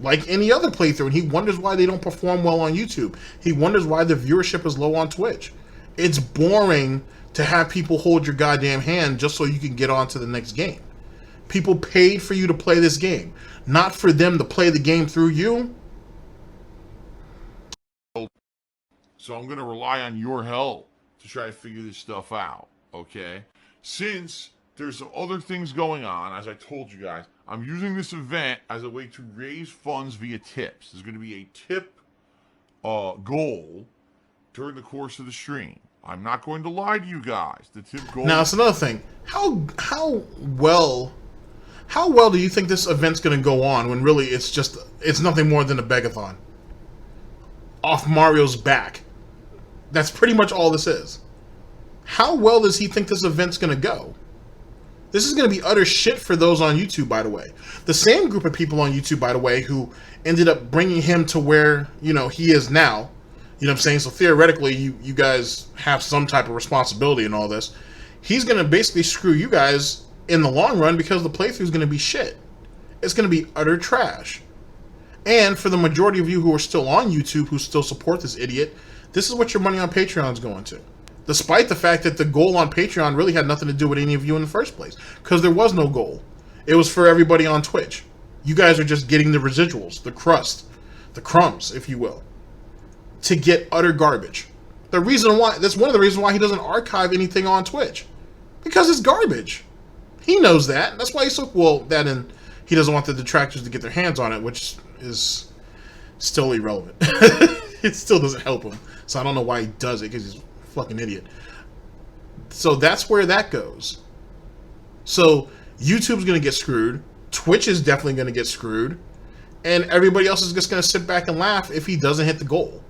Like any other playthrough, and he wonders why they don't perform well on YouTube. He wonders why the viewership is low on Twitch. It's boring to have people hold your goddamn hand just so you can get on to the next game. People paid for you to play this game, not for them to play the game through you. So I'm going to rely on your help to try to figure this stuff out, okay? Since there's some other things going on, as I told you guys, I'm using this event as a way to raise funds via tips. There's going to be a tip goal during the course of the stream. I'm not going to lie to you guys. The tip goal... Now, it's another thing. How well do you think this event's going to go on when really it's nothing more than a begathon? Off Mario's back. That's pretty much all this is. How well does he think this event's going to go? This is going to be utter shit for those on YouTube, by the way. The same group of people on YouTube, by the way, who ended up bringing him to where, he is now. You know what I'm saying? So theoretically, you guys have some type of responsibility in all this. He's going to basically screw you guys in the long run because the playthrough is going to be shit. It's going to be utter trash. And for the majority of you who are still on YouTube, who still support this idiot, this is what your money on Patreon is going to. Despite the fact that the goal on Patreon really had nothing to do with any of you in the first place. Because there was no goal. It was for everybody on Twitch. You guys are just getting the residuals, the crust, the crumbs, if you will, to get utter garbage. That's one of the reasons why he doesn't archive anything on Twitch. Because it's garbage. He knows that. That's why he's so... Well, that and he doesn't want the detractors to get their hands on it, which is still irrelevant. It still doesn't help him. So I don't know why he does it, because he's a fucking idiot. So that's where that goes. So YouTube's going to get screwed. Twitch is definitely going to get screwed. And everybody else is just going to sit back and laugh if he doesn't hit the goal.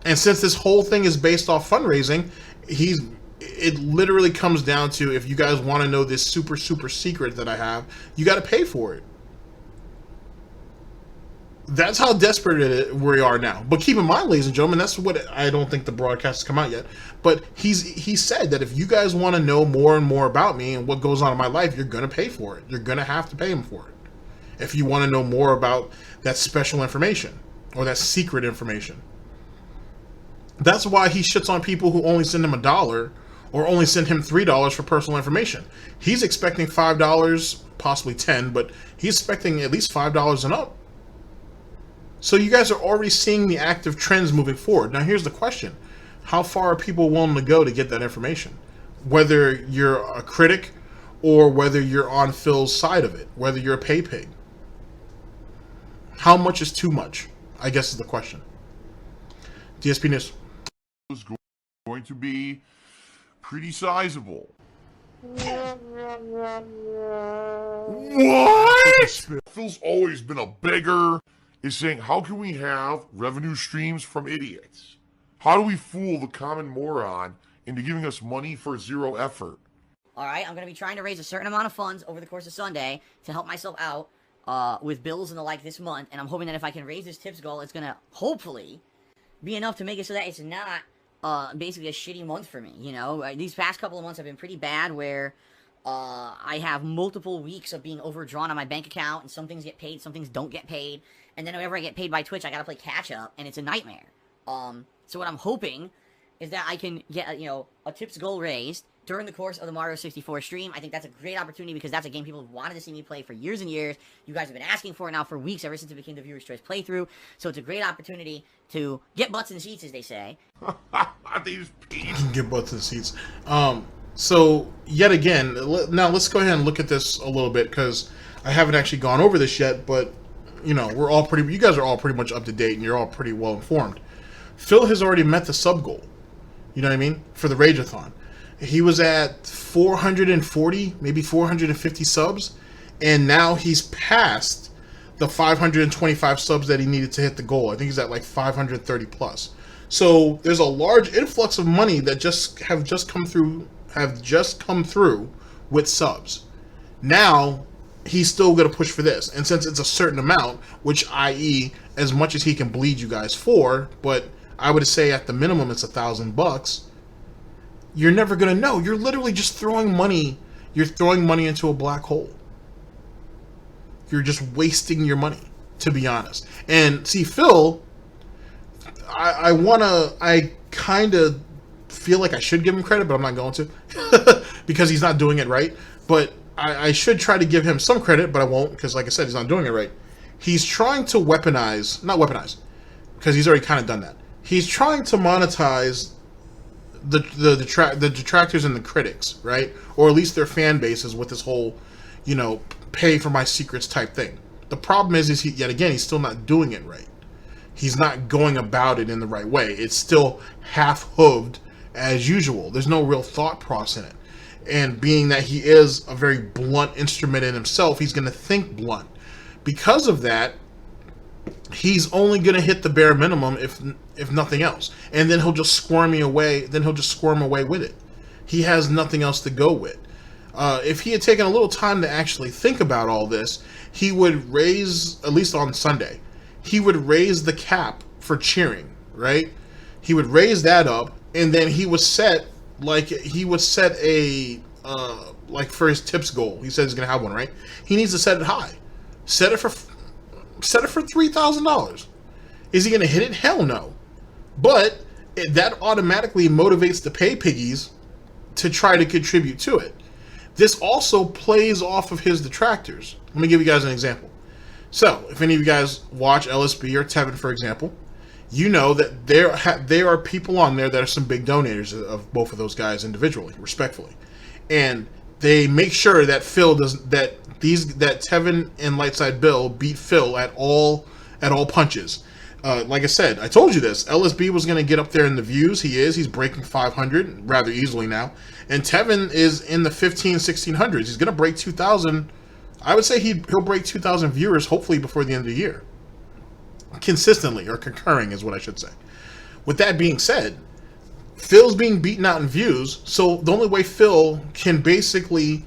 And since this whole thing is based off fundraising, it literally comes down to, if you guys want to know this super, super secret that I have, you got to pay for it. That's how desperate we are now. But keep in mind, ladies and gentlemen, that's what I don't think the broadcast has come out yet. But he said that if you guys want to know more and more about me and what goes on in my life, you're going to pay for it. You're going to have to pay him for it. If you want to know more about that special information or that secret information. That's why he shits on people who only send him $1 or only send him $3 for personal information. He's expecting $5, possibly $10, but he's expecting at least $5 and up. So you guys are already seeing the active trends moving forward. Now here's the question. How far are people willing to go to get that information? Whether you're a critic or whether you're on Phil's side of it. Whether you're a pay pig. How much is too much? I guess is the question. DSP News. Is going to be pretty sizable. What? Phil's always been a beggar. Is saying, how can we have revenue streams from idiots? How do we fool the common moron into giving us money for zero effort? Alright, I'm going to be trying to raise a certain amount of funds over the course of Sunday to help myself out with bills and the like this month, and I'm hoping that if I can raise this tips goal, it's going to hopefully be enough to make it so that it's not basically a shitty month for me, These past couple of months have been pretty bad where I have multiple weeks of being overdrawn on my bank account, and some things get paid, some things don't get paid. And then whenever I get paid by Twitch, I gotta play catch-up, and it's a nightmare. So what I'm hoping is that I can get, a tips goal raised during the course of the Mario 64 stream. I think that's a great opportunity because that's a game people have wanted to see me play for years and years. You guys have been asking for it now for weeks, ever since it became the Viewer's Choice playthrough. So it's a great opportunity to get butts in seats, as they say. They just get butts in seats. So, yet again, now let's go ahead and look at this a little bit, because I haven't actually gone over this yet, but you guys are all pretty much up to date and you're all pretty well informed. Phil has already met the sub goal. You know what I mean? For the Rageathon. He was at 440, maybe 450 subs, and now he's past the 525 subs that he needed to hit the goal. I think he's at like 530 plus. So there's a large influx of money that have just come through with subs. Now he's still going to push for this, and since it's a certain amount, which i.e. as much as he can bleed you guys for, but I would say at the minimum it's $1,000. You're never going to know. You're literally just throwing money. You're throwing money into a black hole. You're just wasting your money, to be honest. And see, Phil, I kind of feel like I should give him credit, but I'm not going to because he's not doing it right. But I should try to give him some credit, but I won't because, like I said, he's not doing it right. He's trying to not weaponize, because he's already kind of done that. He's trying to monetize the detractors and the critics, right? Or at least their fan bases with this whole, pay for my secrets type thing. The problem is he's still not doing it right. He's not going about it in the right way. It's still half-hooved as usual. There's no real thought process in it. And being that he is a very blunt instrument in himself, he's going to think blunt. Because of that, he's only going to hit the bare minimum if nothing else. And then he'll just squirm away with it. He has nothing else to go with. If he had taken a little time to actually think about all this, he would raise, at least on Sunday, he would raise the cap for cheering, right? He would raise that up, and then he would set a for his tips goal. He said he's gonna have one, right? He needs to set it high. Set it for $3,000. Is he gonna hit it? Hell no. But that automatically motivates the pay piggies to try to contribute to it. This also plays off of his detractors. Let me give you guys an example. So, if any of you guys watch LSB or Tevin, for example, you know that there are people on there that are some big donators of both of those guys individually, respectfully, and they make sure that Tevin and Lightside Bill beat Phil at all punches. Like I said, I told you this. LSB was going to get up there in the views. He's breaking 500 rather easily now. And Tevin is in the 1600s. He's going to break 2,000. I would say he'll break 2,000 viewers hopefully before the end of the year. Consistently, or concurring is what I should say. With that being said, Phil's being beaten out in views, so the only way Phil can basically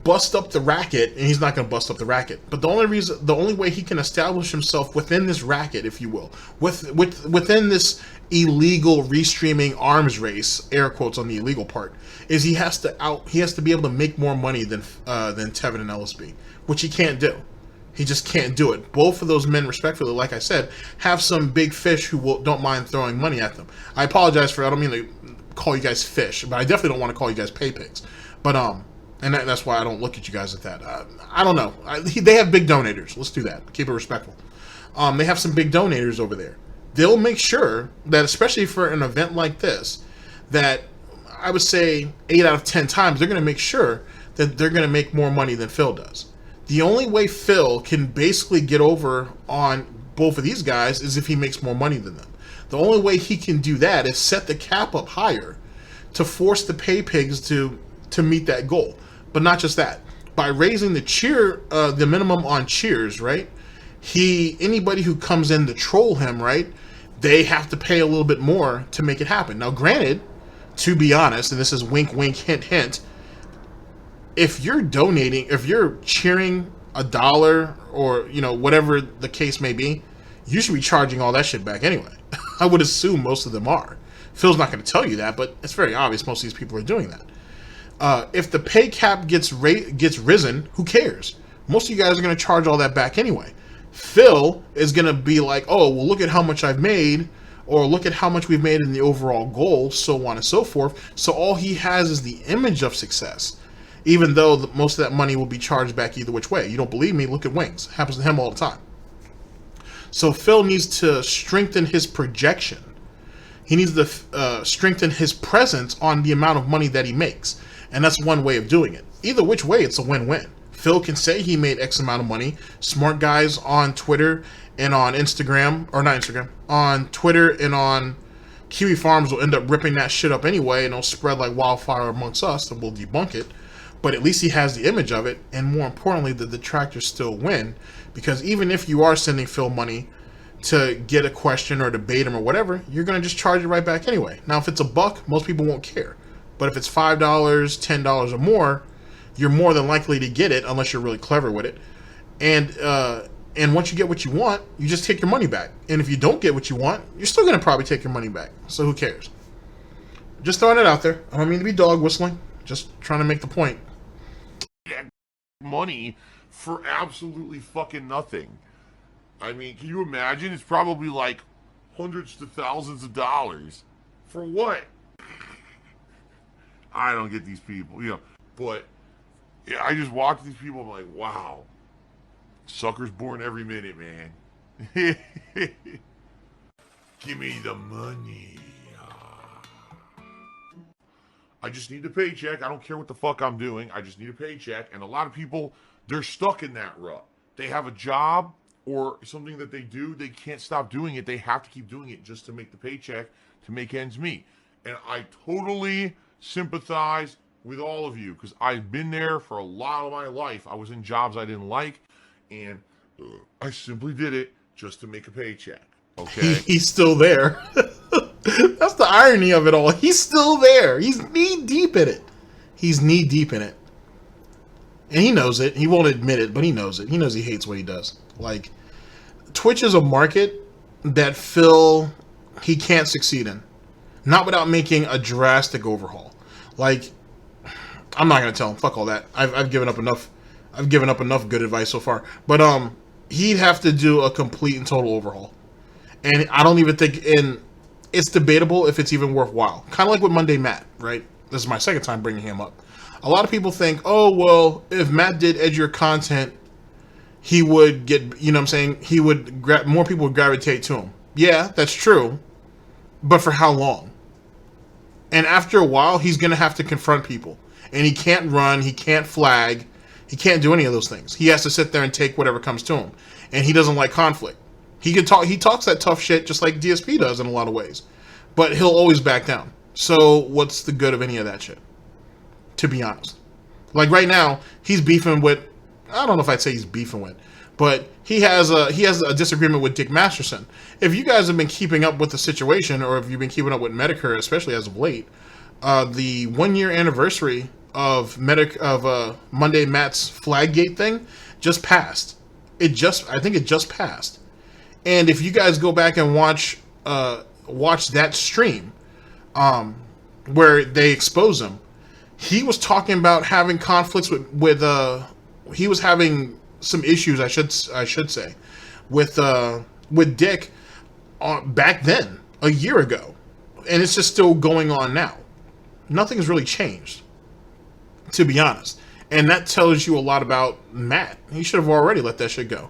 bust up the racket, and he's not going to bust up the racket, but the only way he can establish himself within this racket, if you will, within this illegal restreaming arms race, air quotes on the illegal part, is he has to be able to make more money than Tevin and LSB, which he can't do. He just can't do it. Both of those men, respectfully, like I said, have some big fish who don't mind throwing money at them. I apologize for, I don't mean to call you guys fish, but I definitely don't want to call you guys pay pigs. But and that's why I don't look at you guys at that. I don't know. They have big donators. Let's do that. Keep it respectful. They have some big donators over there. They'll make sure that, especially for an event like this, that I would say 8 out of 10 times, they're going to make sure that they're going to make more money than Phil does. The only way Phil can basically get over on both of these guys is if he makes more money than them. The only way he can do that is set the cap up higher to force the pay pigs to meet that goal. But not just that. By raising the minimum on cheers, right? Anybody who comes in to troll him, right? They have to pay a little bit more to make it happen. Now, granted, to be honest, and this is wink, wink, hint, hint, if you're donating, if you're cheering $1 or, whatever the case may be, you should be charging all that shit back anyway. I would assume most of them are. Phil's not going to tell you that, but it's very obvious most of these people are doing that. If the pay cap gets risen, who cares? Most of you guys are going to charge all that back anyway. Phil is going to be like, oh, well, look at how much I've made, or look at how much we've made in the overall goal, so on and so forth. So all he has is the image of success, even though most of that money will be charged back either which way. You don't believe me? Look at Wings. It happens to him all the time. So Phil needs to strengthen his projection. He needs to strengthen his presence on the amount of money that he makes. And that's one way of doing it. Either which way, it's a win-win. Phil can say he made X amount of money. Smart guys on Twitter and on Instagram, or not Instagram, on Twitter and on Kiwi Farms will end up ripping that shit up anyway, and it'll spread like wildfire amongst us, and we'll debunk it. But at least he has the image of it, and more importantly, the detractors still win, because even if you are sending Phil money to get a question or debate him or whatever, you're going to just charge it right back anyway. Now, if it's $1, most people won't care. But if it's $5, $10 or more, you're more than likely to get it, unless you're really clever with it. And once you get what you want, you just take your money back. And if you don't get what you want, you're still going to probably take your money back. So who cares? Just throwing it out there. I don't mean to be dog whistling. Just trying to make the point. Money for absolutely fucking nothing. I mean, can you imagine? It's probably like hundreds to thousands of dollars. For what? I don't get these people, you know. But yeah, I just watch these people, I'm like, wow. Suckers born every minute, man. Give me the money. I just need a paycheck. I don't care what the fuck I'm doing. I just need a paycheck. And a lot of people, they're stuck in that rut. They have a job or something that they do. They can't stop doing it. They have to keep doing it just to make the paycheck, to make ends meet. And I totally sympathize with all of you, because I've been there for a lot of my life. I was in jobs I didn't like, and I simply did it just to make a paycheck. Okay? He's still there. That's the irony of it all. He's still there. He's knee deep in it. He's knee deep in it. And he knows it. He won't admit it, but he knows it. He knows he hates what he does. Like, Twitch is a market that Phil, he can't succeed in. Not without making a drastic overhaul. Like, I'm not going to tell him. Fuck all that. I've given up enough. I've given up enough good advice so far. But he'd have to do a complete and total overhaul. And I don't even think it's debatable if it's even worthwhile. Kind of like with Monday Matt, right? This is my second time bringing him up. A lot of people think, oh, well, if Matt did edgier content, he would get, you know what I'm saying? He would, more people would gravitate to him. Yeah, that's true. But for how long? And after a while, he's going to have to confront people. And he can't run, he can't flag, he can't do any of those things. He has to sit there and take whatever comes to him. And he doesn't like conflict. He talks that tough shit just like DSP does in a lot of ways. But he'll always back down. So what's the good of any of that shit? To be honest. Like right now, he's beefing with, I don't know if I'd say he's beefing with, but he has a disagreement with Dick Masterson. If you guys have been keeping up with the situation, or if you've been keeping up with Medicare, especially as of late, the 1 year anniversary of Monday Matt's Flaggate thing just passed. I think it just passed. And if you guys go back and watch that stream, where they expose him, he was talking about having conflicts with he was having some issues, I should say, with Dick back then, a year ago, and it's just still going on now. Nothing's really changed, to be honest, and that tells you a lot about Matt. He should have already let that shit go.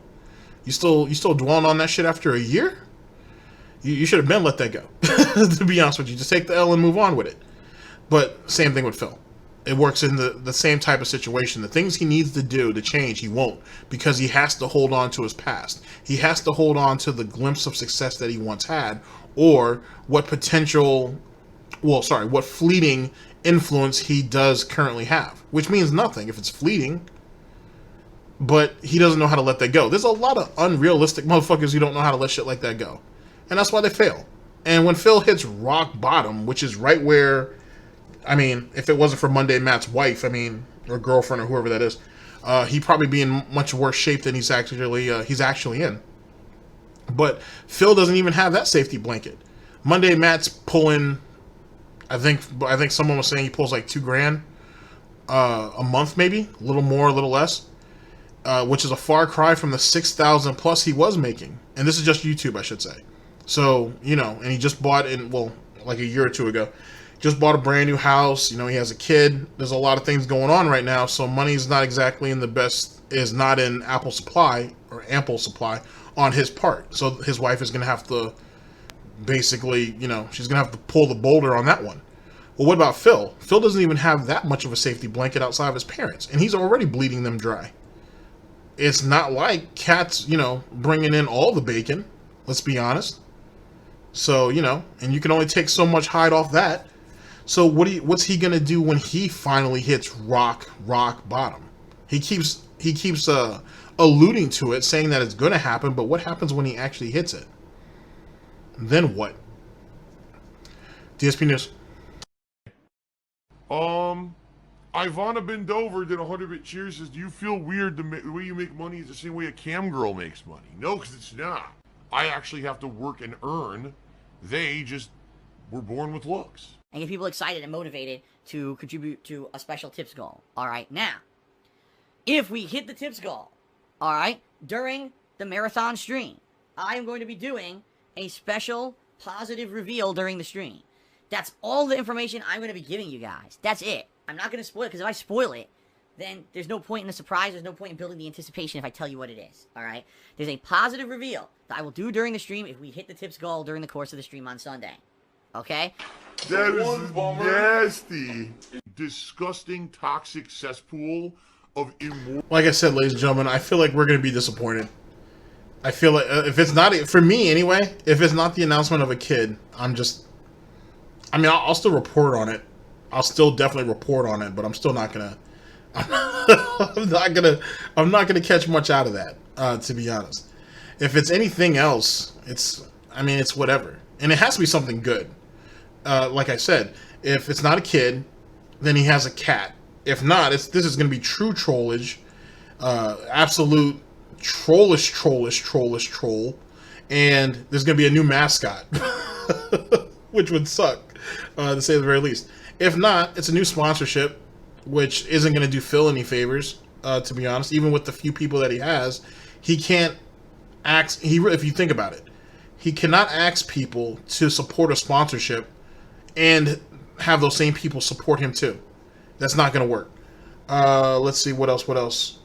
You still dwelling on that shit after a year? You should have been let that go. To be honest with you, just take the L and move on with it. But same thing with Phil. It works in the same type of situation. The things he needs to do to change, he won't, because he has to hold on to his past. He has to hold on to the glimpse of success that he once had, or what fleeting influence he does currently have, which means nothing if it's fleeting. But he doesn't know how to let that go. There's a lot of unrealistic motherfuckers who don't know how to let shit like that go, and that's why they fail. And when Phil hits rock bottom, which is right where, I mean, if it wasn't for Monday Matt's wife, I mean, or girlfriend, or whoever that is, he'd probably be in much worse shape than he's actually in. But Phil doesn't even have that safety blanket. Monday Matt's pulling, I think someone was saying he pulls like $2,000 a month, maybe a little more, a little less, which is a far cry from the 6,000 plus he was making. And this is just YouTube, I should say. So, you know, and he just bought like a year or two ago. Just bought a brand new house. You know, he has a kid. There's a lot of things going on right now. So money's not exactly is not in ample supply on his part. So his wife is going to have to basically, you know, she's going to have to pull the boulder on that one. Well, what about Phil? Phil doesn't even have that much of a safety blanket outside of his parents, and he's already bleeding them dry. It's not like Cat's, you know, bringing in all the bacon. Let's be honest. So, you know, and you can only take so much hide off that. So what's he gonna do when he finally hits rock bottom? He keeps alluding to it, saying that it's gonna happen, but what happens when he actually hits it? Then what? DSP News. Ivana Bendover did 100-bit cheers. Says, do you feel weird the way you make money is the same way a cam girl makes money? No, because it's not. I actually have to work and earn. They just were born with looks. And get people excited and motivated to contribute to a special tips goal. All right, now, if we hit the tips goal, all right, during the marathon stream, I am going to be doing a special positive reveal during the stream. That's all the information I'm going to be giving you guys. That's it. I'm not going to spoil it, because if I spoil it, then there's no point in the surprise. There's no point in building the anticipation if I tell you what it is. All right? There's a positive reveal that I will do during the stream if we hit the tips goal during the course of the stream on Sunday. Okay? That is nasty. Disgusting, toxic cesspool of immoral. Like I said, ladies and gentlemen, I feel like we're going to be disappointed. I feel like if it's not, for me anyway, if it's not the announcement of a kid, I'll still report on it. I'll still definitely report on it, but I'm still not gonna. I'm not gonna catch much out of that, to be honest. If it's anything else, it's whatever, and it has to be something good. Like I said, if it's not a kid, then he has a cat. If not, this is gonna be true trollage, absolute trollish troll, and there's gonna be a new mascot, which would suck, to say the very least. If not, it's a new sponsorship, which isn't going to do Phil any favors, to be honest. Even with the few people that he has, he can't ask. If you think about it, he cannot ask people to support a sponsorship and have those same people support him too. That's not going to work. Let's see what else.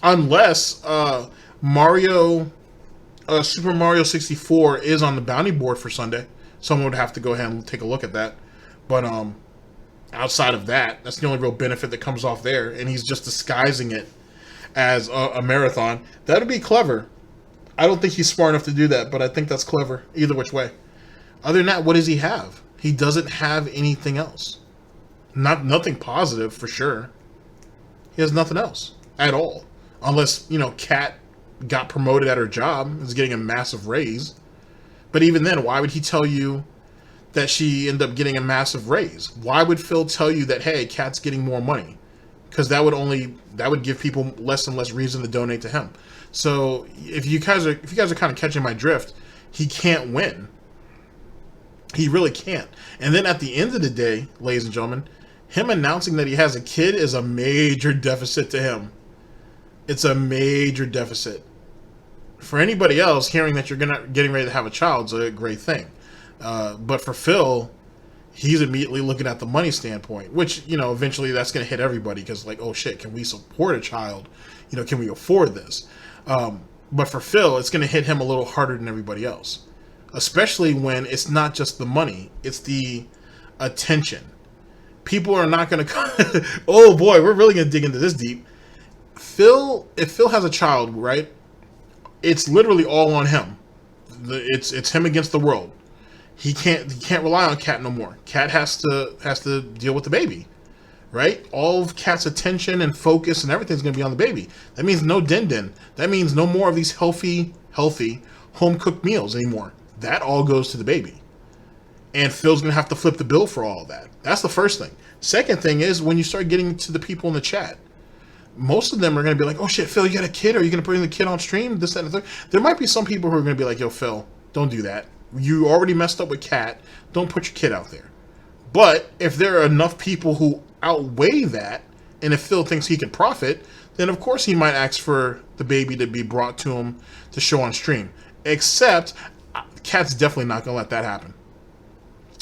Unless Super Mario 64 is on the bounty board for Sunday, someone would have to go ahead and take a look at that. But outside of that, that's the only real benefit that comes off there, and he's just disguising it as a marathon. That would be clever. I don't think he's smart enough to do that, but I think that's clever either which way. Other than that, what does he have? He doesn't have anything else. Nothing positive for sure. He has nothing else at all, unless Kat got promoted at her job, is getting a massive raise. But even then, why would he tell you that she ended up getting a massive raise? Why would Phil tell you that, hey, Kat's getting more money? Because that would give people less and less reason to donate to him. So if you guys are kind of catching my drift, he can't win. He really can't. And then at the end of the day, ladies and gentlemen, him announcing that he has a kid is a major deficit to him. It's a major deficit. For anybody else, hearing that you're getting ready to have a child is a great thing. But for Phil, he's immediately looking at the money standpoint, which, eventually that's going to hit everybody because, like, oh shit, can we support a child? Can we afford this? But for Phil, it's going to hit him a little harder than everybody else, especially when it's not just the money, it's the attention. People are not going to, oh boy, we're really going to dig into this deep. If Phil has a child, right, it's literally all on him. It's him against the world. He can't rely on Kat no more. Kat has to deal with the baby, right? All of Kat's attention and focus and everything's going to be on the baby. That means no din-din. That means no more of these healthy home-cooked meals anymore. That all goes to the baby. And Phil's going to have to flip the bill for all of that. That's the first thing. Second thing is when you start getting to the people in the chat, most of them are going to be like, oh shit, Phil, you got a kid? Are you going to bring the kid on stream? This, that, and the third. There might be some people who are going to be like, yo, Phil, don't do that. You already messed up with Kat. Don't put your kid out there. But if there are enough people who outweigh that, and if Phil thinks he can profit, then of course he might ask for the baby to be brought to him to show on stream. Except, Kat's definitely not going to let that happen.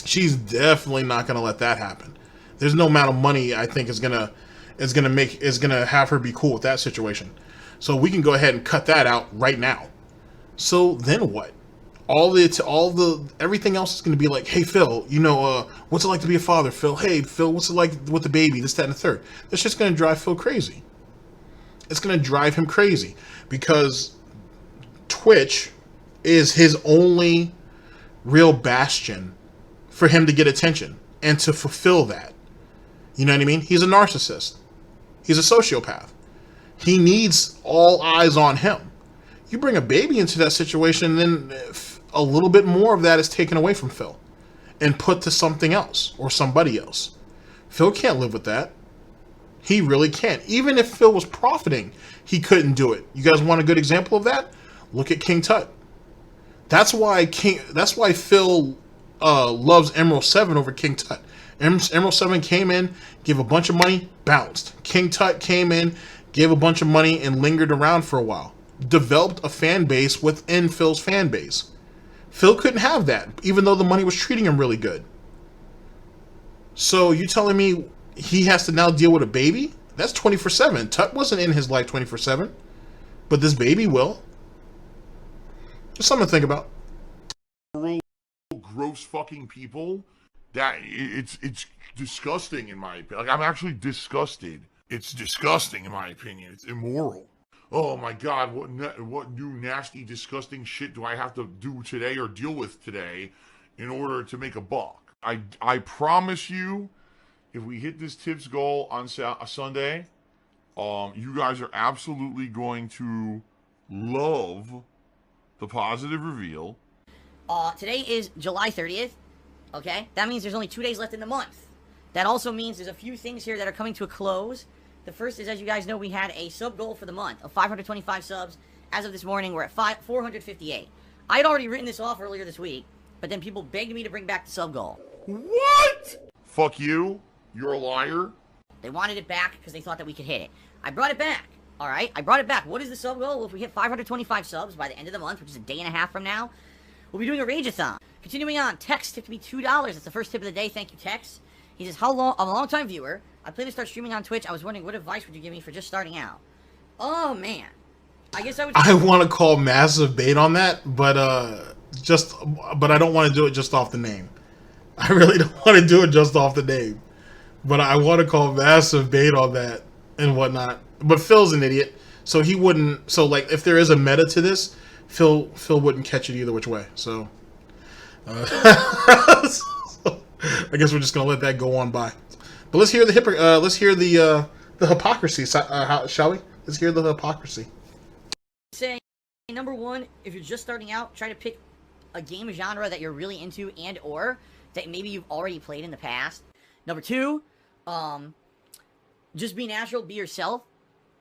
She's definitely not going to let that happen. There's no amount of money I think is gonna have her be cool with that situation. So we can go ahead and cut that out right now. So then what? Everything else is going to be like, hey Phil, what's it like to be a father? Phil, hey Phil, what's it like with the baby? This, that, and the third. That's just going to drive Phil crazy. It's going to drive him crazy because Twitch is his only real bastion for him to get attention and to fulfill that. You know what I mean? He's a narcissist. He's a sociopath. He needs all eyes on him. You bring a baby into that situation, then a little bit more of that is taken away from Phil and put to something else or somebody else. Phil can't live with that. He really can't. Even if Phil was profiting, he couldn't do it. You guys want a good example of that? Look at King Tut. That's why Phil loves Emerald 7 over King Tut. Emerald 7 came in, gave a bunch of money, bounced. King Tut came in, gave a bunch of money, and lingered around for a while. Developed a fan base within Phil's fan base. Phil couldn't have that, even though the money was treating him really good. So you telling me he has to now deal with a baby? That's 24/7. Tut wasn't in his life 24/7, but this baby will. Just something to think about. Gross fucking people. That it's disgusting in my opinion. Like, I'm actually disgusted. It's disgusting in my opinion. It's immoral. Oh my god, what new nasty disgusting shit do I have to do today or deal with today in order to make a buck? I promise you, if we hit this tips goal on Sunday, you guys are absolutely going to love the positive reveal. Today is July 30th, okay? That means there's only 2 days left in the month. That also means there's a few things here that are coming to a close. The first is, as you guys know, we had a sub goal for the month of 525 subs. As of this morning, we're at 458. I had already written this off earlier this week, but then people begged me to bring back the sub goal. What? Fuck you. You're a liar. They wanted it back because they thought that we could hit it. I brought it back, all right? I brought it back. What is the sub goal? Well, if we hit 525 subs by the end of the month, which is a day and a half from now, we'll be doing a Rage-a-thon. Continuing on, Tex tipped me $2. That's the first tip of the day. Thank you, Tex. He says, I'm a long-time viewer. I plan to start streaming on Twitch. I was wondering, what advice would you give me for just starting out? Oh, man. I guess I would... I want to call massive bait on that, but I don't want to do it just off the name. I really don't want to do it just off the name. But I want to call massive bait on that and whatnot. But Phil's an idiot, so he wouldn't... So, like, if there is a meta to this, Phil wouldn't catch it either which way. So, I guess we're just gonna let that go on by. But let's hear the hypocrisy, shall we? Let's hear the hypocrisy. Say, number one, if you're just starting out, try to pick a game genre that you're really into and or that maybe you've already played in the past. Number two, just be natural, be yourself,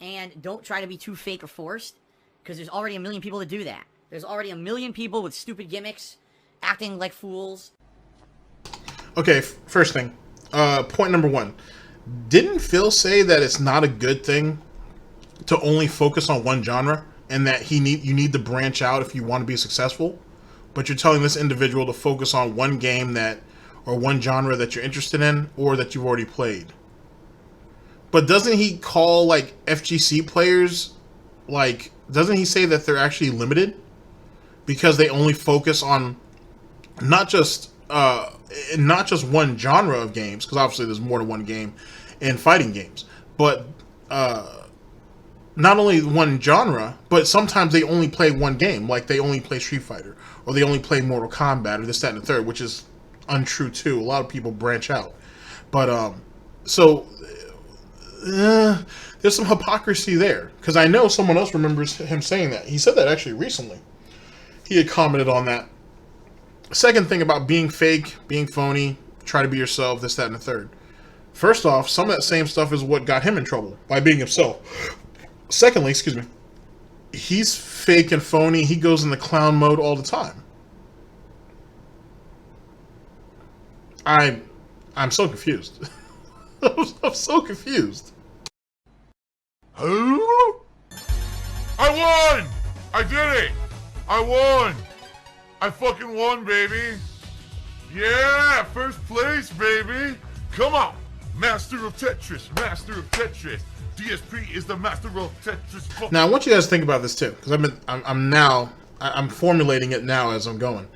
and don't try to be too fake or forced, because there's already a million people that do that. There's already a million people with stupid gimmicks, acting like fools. Okay, first thing. Point number one. Didn't Phil say that it's not a good thing to only focus on one genre, and that you need to branch out if you want to be successful? But you're telling this individual to focus on one game or one genre that you're interested in, or that you've already played. But doesn't he call, like, FGC players, like, doesn't he say that they're actually limited? Because they only focus on not just one genre of games, because obviously there's more than one game in fighting games, but not only one genre, but sometimes they only play one game, like they only play Street Fighter, or they only play Mortal Kombat, or this, that, and the third, which is untrue too. A lot of people branch out. But there's some hypocrisy there, because I know someone else remembers him saying that. He said that actually recently. He had commented on that. Second thing about being fake, being phony, try to be yourself, this, that, and the third. First off, some of that same stuff is what got him in trouble, by being himself. Secondly, excuse me, he's fake and phony. He goes in the clown mode all the time. I'm so confused. I'm so confused. Who? I won! I did it! I won! I fucking won, baby! Yeah! First place, baby! Come on! Master of Tetris! Master of Tetris! DSP is the master of Tetris. Now, I want you guys to think about this, too. Because I'm formulating it now as I'm going.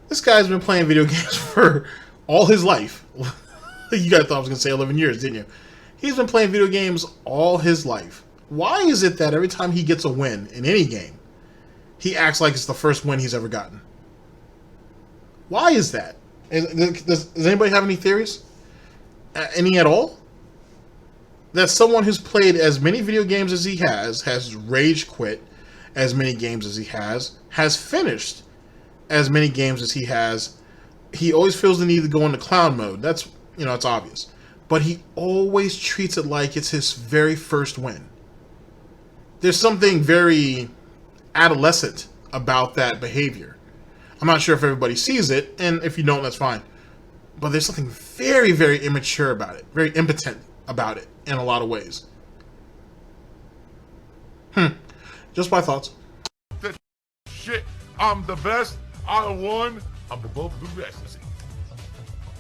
This guy's been playing video games for all his life. You guys thought I was going to say 11 years, didn't you? He's been playing video games all his life. Why is it that every time he gets a win in any game, he acts like it's the first win he's ever gotten? Why is that? Does anybody have any theories? Any at all? That someone who's played as many video games as he has rage quit as many games as he has finished as many games as he always feels the need to go into clown mode. That's, it's obvious. But he always treats it like it's his very first win. There's something very adolescent about that behavior. I'm not sure if everybody sees it, and if you don't, that's fine. But there's something very, very immature about it. Very impotent about it in a lot of ways. Just my thoughts. That shit, I'm the best. I won. I'm above the rest.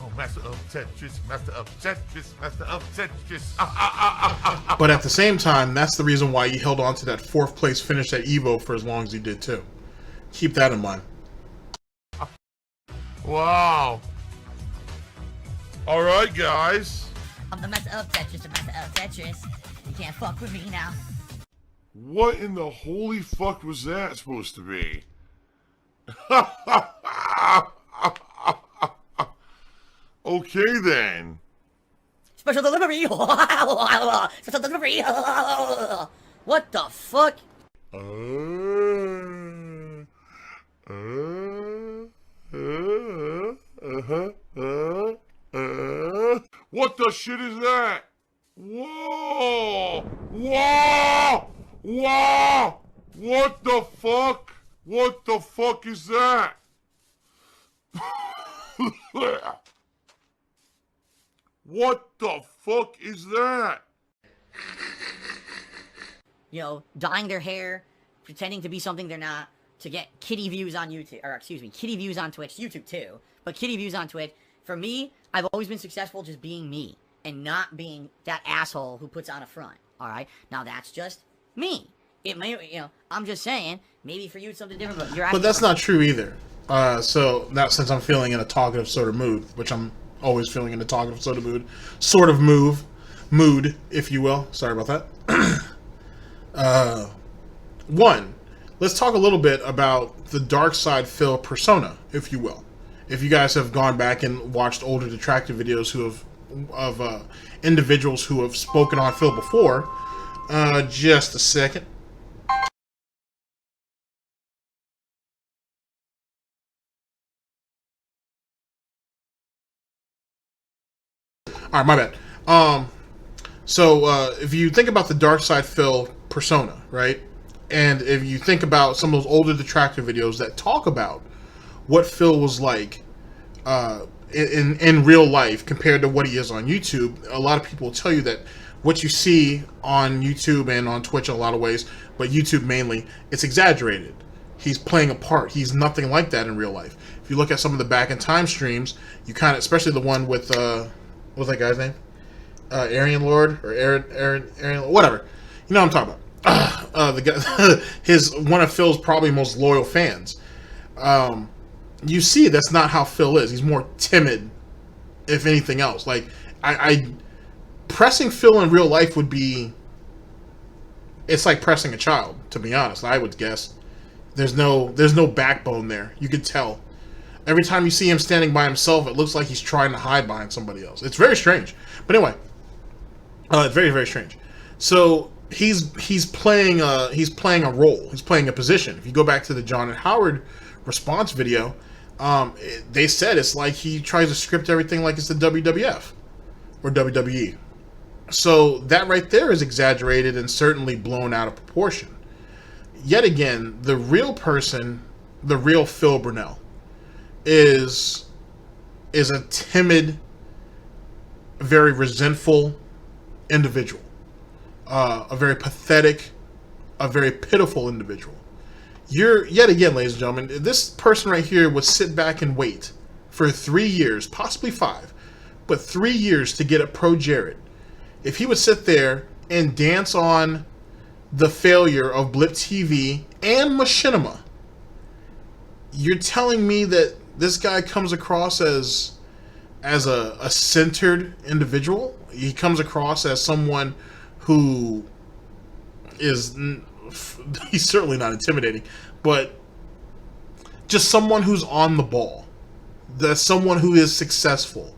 Oh, master of Tetris, master of Tetris, master of Tetris. But at the same time, that's the reason why he held on to that 4th place finish at Evo for as long as he did too. Keep that in mind. Wow. All right, guys. I'm the master of Tetris, the master of Tetris. You can't fuck with me now. What in the holy fuck was that supposed to be? Okay then. Special delivery! Special delivery! What the fuck? What the shit is that? Whoa! Whoa! Whoa! What the fuck? What the fuck is that? What the fuck is that? Dyeing their hair, pretending to be something they're not, to get kitty views on YouTube, or excuse me, kitty views on Twitch, YouTube too, but kitty views on Twitch. For me, I've always been successful just being me, and not being that asshole who puts on a front, alright? Now that's just me. It may, I'm just saying, maybe for you it's something different, but you're But that's not true either. So, now since I'm feeling in a talkative sort of mood, which I'm always feeling in a talkative sort of mood, if you will. Sorry about that. One, let's talk a little bit about the Dspnews persona, if you will. If you guys have gone back and watched older Detractor videos of individuals who have spoken on Phil before, just a second. All right, my bad. So if you think about the Dspnews persona, right, and if you think about some of those older Detractor videos that talk about what Phil was like in real life compared to what he is on YouTube, a lot of people will tell you that what you see on YouTube and on Twitch in a lot of ways, but YouTube mainly, it's exaggerated. He's playing a part. He's nothing like that in real life. If you look at some of the Back in Time streams, you kind of, especially the one with what's that guy's name? Aryan Lord or Aaron, whatever. You know what I'm talking about. The guy, one of Phil's probably most loyal fans. You see, that's not how Phil is. He's more timid, if anything else. Like I pressing Phil in real life would be. It's like pressing a child, to be honest. I would guess. There's no backbone there. You could tell. Every time you see him standing by himself, it looks like he's trying to hide behind somebody else. It's very strange. But anyway, it's very, very strange. So he's playing a role. He's playing a position. If you go back to the John and Howard response video, they said it's like he tries to script everything like it's the WWF or WWE. So that right there is exaggerated and certainly blown out of proportion. Yet again, the real person, the real Phil Burnell, is a timid, very resentful individual, a very pathetic, a very pitiful individual. Yet again, ladies and gentlemen, this person right here would sit back and wait for 3 years, possibly 5, but 3 years to get a Pro Jared. If he would sit there and dance on the failure of Blip TV and Machinima, you're telling me that this guy comes across as a centered individual? He comes across as someone who is, he's certainly not intimidating, but just someone who's on the ball. That's someone who is successful,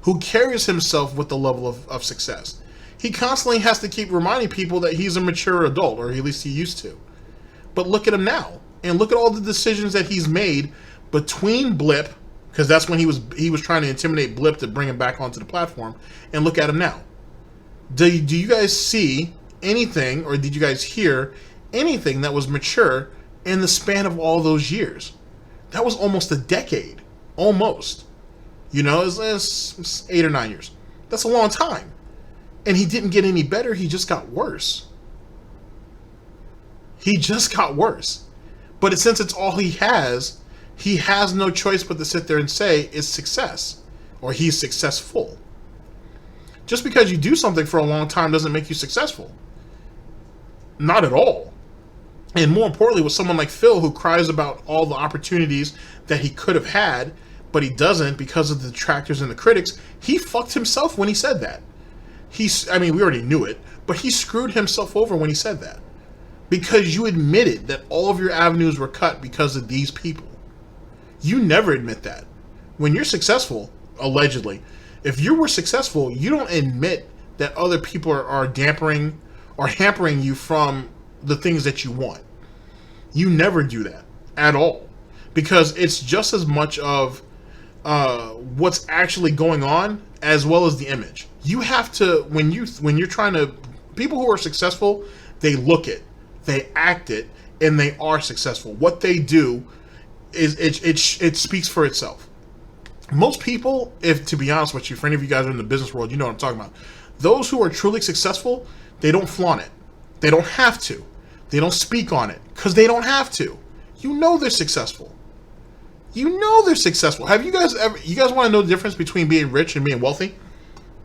who carries himself with the level of success. He constantly has to keep reminding people that he's a mature adult, or at least he used to. But look at him now, and look at all the decisions that he's made between Blip, because that's when he was trying to intimidate Blip to bring him back onto the platform, and look at him now. Do you guys see anything, or did you guys hear anything that was mature in the span of all those years? That was almost a decade. Almost. You know, it's 8 or 9 years. That's a long time. And he didn't get any better, he just got worse. He just got worse. But since it's all he has no choice but to sit there and say it's success, or he's successful. Just because you do something for a long time doesn't make you successful. Not at all. And more importantly, with someone like Phil, who cries about all the opportunities that he could have had, but he doesn't because of the detractors and the critics, he fucked himself when he said that. I mean, we already knew it, but he screwed himself over when he said that. Because you admitted that all of your avenues were cut because of these people. You never admit that. When you're successful, allegedly, if you were successful, you don't admit that other people are dampering or hampering you from the things that you want. You never do that at all. Because it's just as much of what's actually going on as well as the image. You have to, when you're trying to, people who are successful, they look it, they act it, and they are successful. What they do is it speaks for itself. Most people, if to be honest with you, for any of you guys who are in the business world, you know what I'm talking about. Those who are truly successful, they don't flaunt it. They don't have to. They don't speak on it because they don't have to. You know they're successful. You know they're successful. Have you guys ever? You guys want to know the difference between being rich and being wealthy?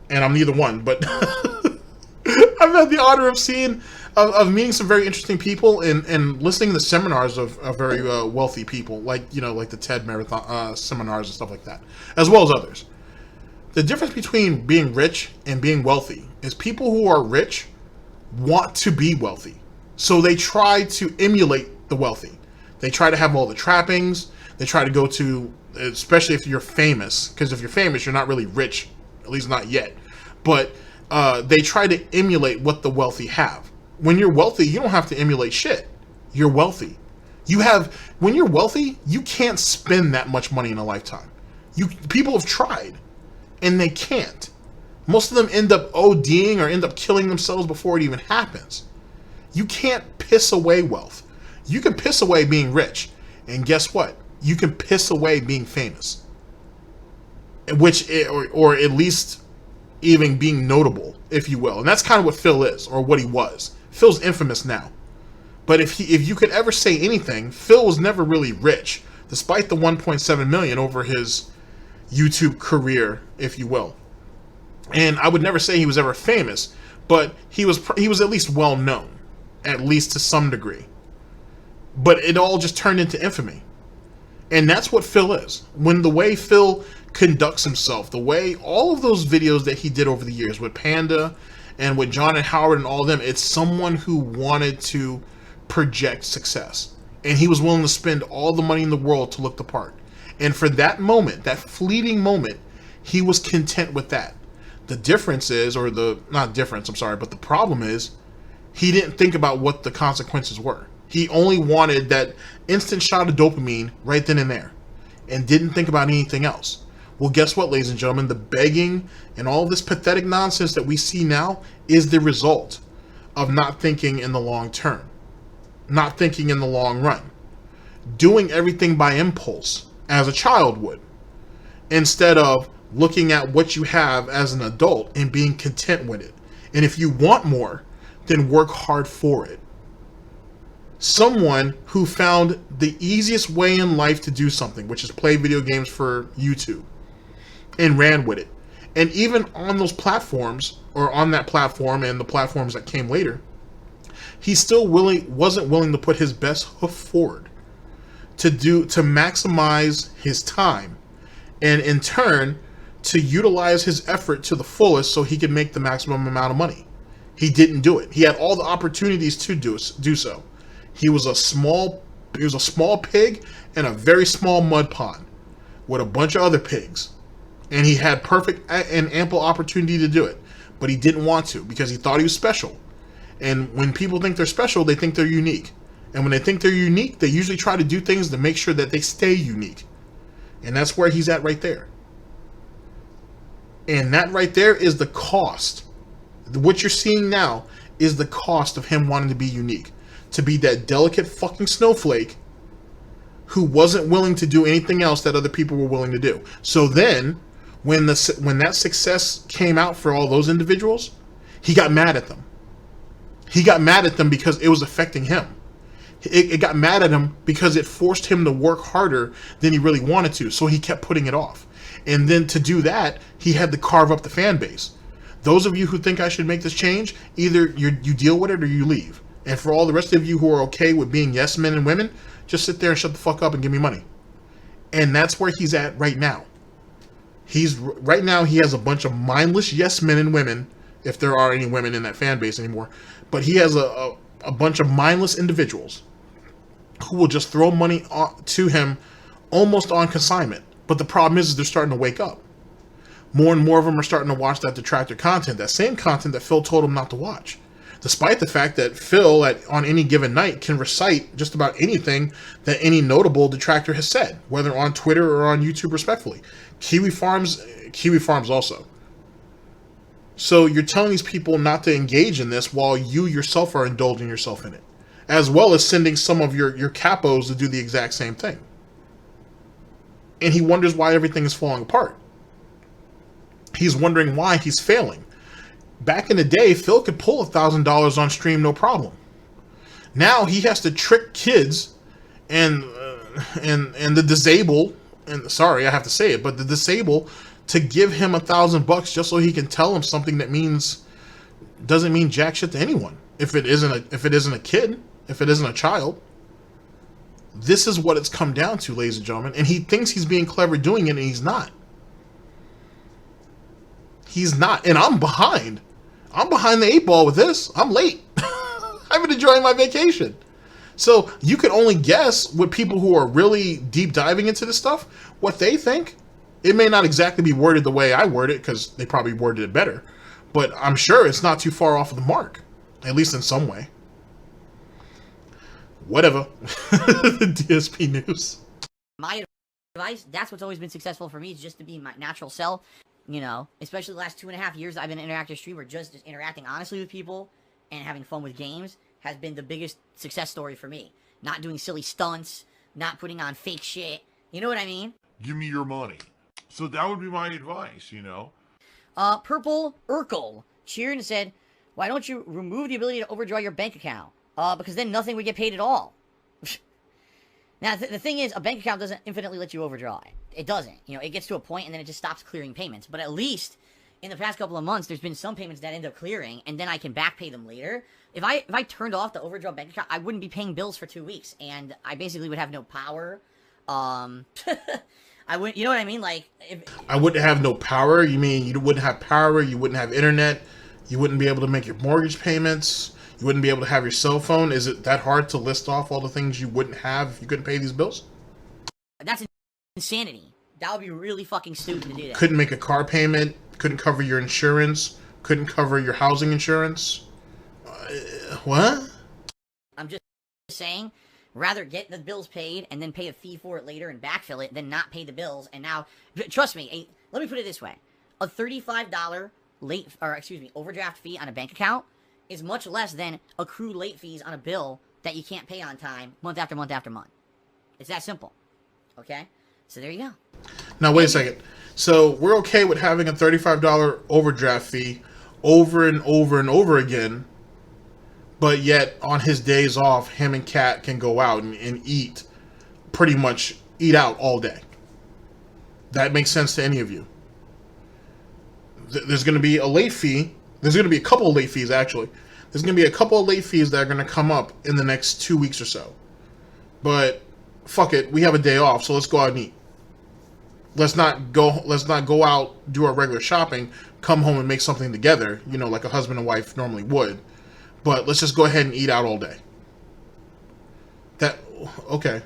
And I'm neither one, but I've had the honor of meeting some very interesting people and listening to seminars of very wealthy people, like like the TED Marathon seminars and stuff like that, as well as others. The difference between being rich and being wealthy is people who are rich want to be wealthy, so they try to emulate the wealthy. They try to have all the trappings. They try to go to, especially if you're famous, because if you're famous, you're not really rich, at least not yet. But they try to emulate what the wealthy have. When you're wealthy, you don't have to emulate shit. You're wealthy. When you're wealthy, you can't spend that much money in a lifetime. People have tried, and they can't. Most of them end up ODing or end up killing themselves before it even happens. You can't piss away wealth. You can piss away being rich, and guess what? You can piss away being famous, or at least even being notable, if you will. And that's kind of what Phil is, or what he was. Phil's infamous now. But if you could ever say anything, Phil was never really rich, despite the 1.7 million over his YouTube career, if you will. And I would never say he was ever famous, but he was at least well known, at least to some degree. But it all just turned into infamy. And that's what Phil is. When the way Phil conducts himself, the way all of those videos that he did over the years with Panda and with John and Howard and all of them, it's someone who wanted to project success. And he was willing to spend all the money in the world to look the part. And for that moment, that fleeting moment, he was content with that. The difference is, but the problem is, he didn't think about what the consequences were. He only wanted that instant shot of dopamine right then and there, and didn't think about anything else. Well, guess what, ladies and gentlemen? The begging and all this pathetic nonsense that we see now is the result of not thinking in the long term, not thinking in the long run, doing everything by impulse as a child would, instead of looking at what you have as an adult and being content with it. And if you want more, then work hard for it. Someone who found the easiest way in life to do something, which is play video games for YouTube, and ran with it. And even on those platforms, or on that platform and the platforms that came later, he still wasn't willing to put his best hoof forward to maximize his time, and in turn to utilize his effort to the fullest so he could make the maximum amount of money. He didn't do it. He had all the opportunities to do so. He was a small pig in a very small mud pond. with a bunch of other pigs. And he had perfect and ample opportunity to do it. But he didn't want to because he thought he was special. And when people think they're special, they think they're unique. And when they think they're unique, they usually try to do things to make sure that they stay unique. And that's where he's at right there. And that right there is the cost. What you're seeing now is the cost of him wanting to be unique. To be that delicate fucking snowflake who wasn't willing to do anything else that other people were willing to do. So then, when that success came out for all those individuals, he got mad at them. He got mad at them because it was affecting him. It got mad at him because it forced him to work harder than he really wanted to, so he kept putting it off. And then to do that, he had to carve up the fan base. Those of you who think I should make this change, either you deal with it or you leave. And for all the rest of you who are okay with being yes men and women, just sit there and shut the fuck up and give me money. And that's where he's at right now. Right now he has a bunch of mindless yes men and women, if there are any women in that fan base anymore. But he has a bunch of mindless individuals who will just throw money to him almost on consignment. But the problem is they're starting to wake up. More and more of them are starting to watch that Detractor content, that same content that Phil told them not to watch. Despite the fact that Phil, on any given night, can recite just about anything that any notable Detractor has said, whether on Twitter or on YouTube, respectfully. Kiwi Farms also. So you're telling these people not to engage in this while you yourself are indulging yourself in it, as well as sending some of your capos to do the exact same thing. And he wonders why everything is falling apart. He's wondering why he's failing. Back in the day, Phil could pull $1,000 on stream, no problem. Now he has to trick kids and the disabled, and sorry, I have to say it, but the disabled to give him $1,000 just so he can tell him something that doesn't mean jack shit to anyone. If it isn't a kid, if it isn't a child. This is what it's come down to, ladies and gentlemen. And he thinks he's being clever doing it, and he's not. He's not. And I'm behind. I'm behind the 8 ball with this. I'm late. I've been enjoying my vacation. So you can only guess what people who are really deep diving into this stuff, what they think. It may not exactly be worded the way I word it, because they probably worded it better. But I'm sure it's not too far off of the mark. At least in some way. Whatever. DSP News. My advice, that's what's always been successful for me, is just to be my natural self. You know, especially the last 2.5 years I've been an interactive streamer, just interacting honestly with people and having fun with games has been the biggest success story for me. Not doing silly stunts, not putting on fake shit. You know what I mean? Give me your money. So that would be my advice, you know? Purple Urkel cheered and said, why don't you remove the ability to overdraw your bank account? Because then nothing would get paid at all. Now, the thing is, a bank account doesn't infinitely let you overdraw it. It doesn't. You know, it gets to a point and then it just stops clearing payments. But at least, in the past couple of months, there's been some payments that end up clearing, and then I can back pay them later. If I turned off the overdraw bank account, I wouldn't be paying bills for 2 weeks, and I basically would have no power. I wouldn't, you know what I mean? Like, I wouldn't have no power? You mean you wouldn't have power, you wouldn't have internet, you wouldn't be able to make your mortgage payments, you wouldn't be able to have your cell phone? Is it that hard to list off all the things you wouldn't have if you couldn't pay these bills? That's insanity. That would be really fucking stupid to do that. Couldn't make a car payment, couldn't cover your insurance, couldn't cover your housing insurance. What? I'm just saying, rather get the bills paid and then pay a fee for it later and backfill it than not pay the bills. And now, trust me, let me put it this way. A $35 overdraft fee on a bank account is much less than accrued late fees on a bill that you can't pay on time month after month after month. It's that simple. Okay? So there you go. Now, wait a second. So we're okay with having a $35 overdraft fee over and over and over again, but yet on his days off, him and Kat can go out and eat, pretty much eat out all day. That makes sense to any of you? There's going to be a late fee. There's going to be a couple of late fees, actually. There's going to be a couple of late fees that are going to come up in the next 2 weeks or so. But fuck it, we have a day off, so let's go out and eat. Let's not go out, do our regular shopping, come home and make something together, you know, like a husband and wife normally would. But let's just go ahead and eat out all day. Okay.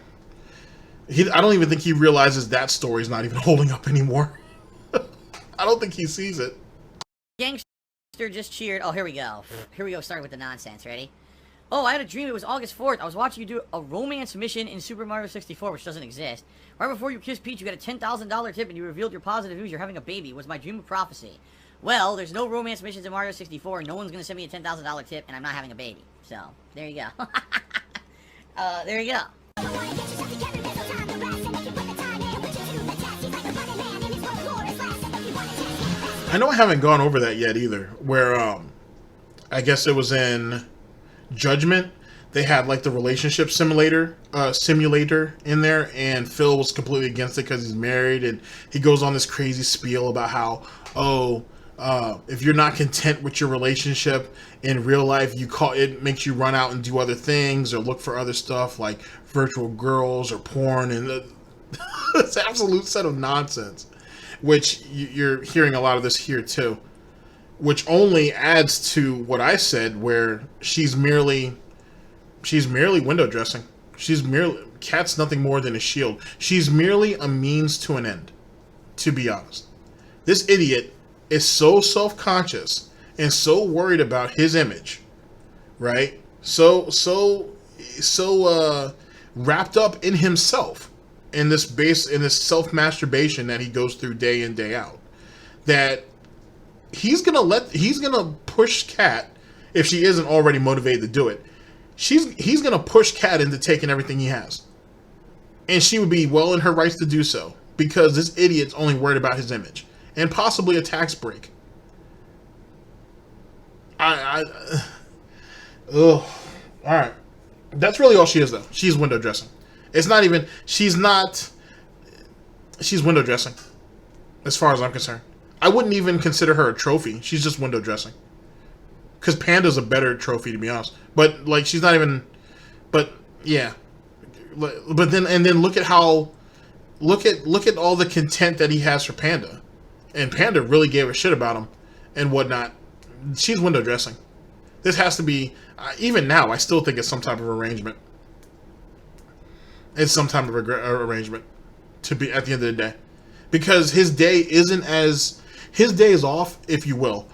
I don't even think he realizes that story's not even holding up anymore. I don't think he sees it. Gangster just cheered. Oh, here we go. Here we go, starting with the nonsense. Ready? Oh, I had a dream. It was August 4th. I was watching you do a romance mission in Super Mario 64, which doesn't exist. Right before you kissed Peach, you got a $10,000 tip and you revealed your positive news. You're having a baby. It was my dream of prophecy. Well, there's no romance missions in Mario 64. No one's going to send me a $10,000 tip, and I'm not having a baby. So, there you go. There you go. I know I haven't gone over that yet either, where, I guess it was in Judgment, they had, like, the relationship simulator in there, and Phil was completely against it because he's married, and he goes on this crazy spiel about how, if you're not content with your relationship in real life, it makes you run out and do other things or look for other stuff like virtual girls or porn, and it's an absolute set of nonsense, which you're hearing a lot of this here too, which only adds to what I said, where she's merely window dressing. Kat's nothing more than a shield. She's merely a means to an end, to be honest. This idiot is so self-conscious and so worried about his image, right? So wrapped up in himself, in this self-masturbation that he goes through day in, day out, that he's gonna push Kat, if she isn't already motivated to do it. He's gonna push Kat into taking everything he has, and she would be well in her rights to do so, because this idiot's only worried about his image and possibly a tax break. Ugh. All right, that's really all she is, though. She's window dressing. It's not even. She's window dressing, as far as I'm concerned. I wouldn't even consider her a trophy. She's just window dressing. Because Panda's a better trophy, to be honest. But, like, she's not even... But, yeah. But then look at how... Look at all the content that he has for Panda. And Panda really gave a shit about him and whatnot. She's window dressing. This has to be... even now, I still think it's some type of arrangement. It's some type of arrangement, to be at the end of the day. Because his day isn't as... His days off, if you will,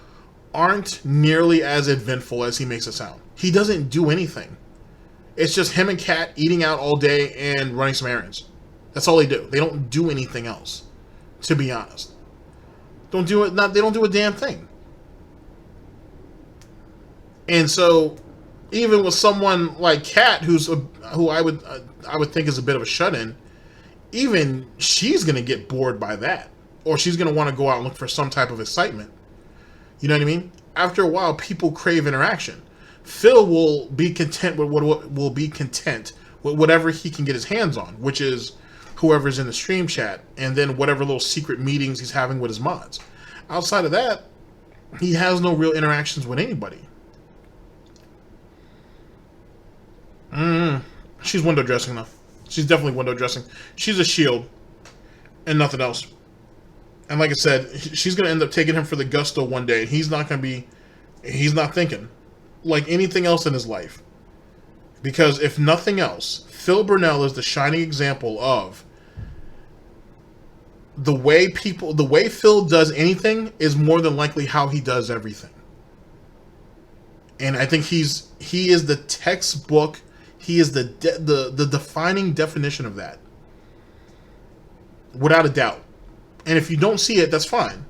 aren't nearly as eventful as he makes it sound. He doesn't do anything. It's just him and Kat eating out all day and running some errands. That's all they do. They don't do anything else, to be honest. They don't do a damn thing. And so, even with someone like Kat, who I would think is a bit of a shut-in, even she's gonna get bored by that. Or she's going to want to go out and look for some type of excitement. You know what I mean? After a while, people crave interaction. Phil will be content with whatever he can get his hands on, which is whoever's in the stream chat, and then whatever little secret meetings he's having with his mods. Outside of that, he has no real interactions with anybody. She's window dressing, though. She's definitely window dressing. She's a shield and nothing else. And like I said, she's going to end up taking him for the gusto one day. And he's not thinking like anything else in his life. Because if nothing else, Phil Burnell is the shining example of the way Phil does anything is more than likely how he does everything. And I think he is the textbook, he is the defining definition of that. Without a doubt. And if you don't see it, that's fine.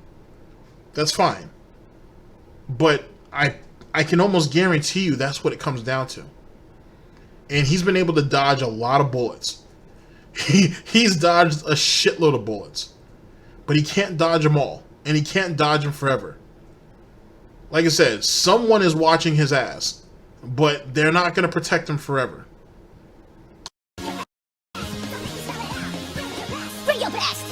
That's fine. But I can almost guarantee you that's what it comes down to. And he's been able to dodge a lot of bullets. He's dodged a shitload of bullets. But he can't dodge them all. And he can't dodge them forever. Like I said, someone is watching his ass. But they're not going to protect him forever. Bring your best!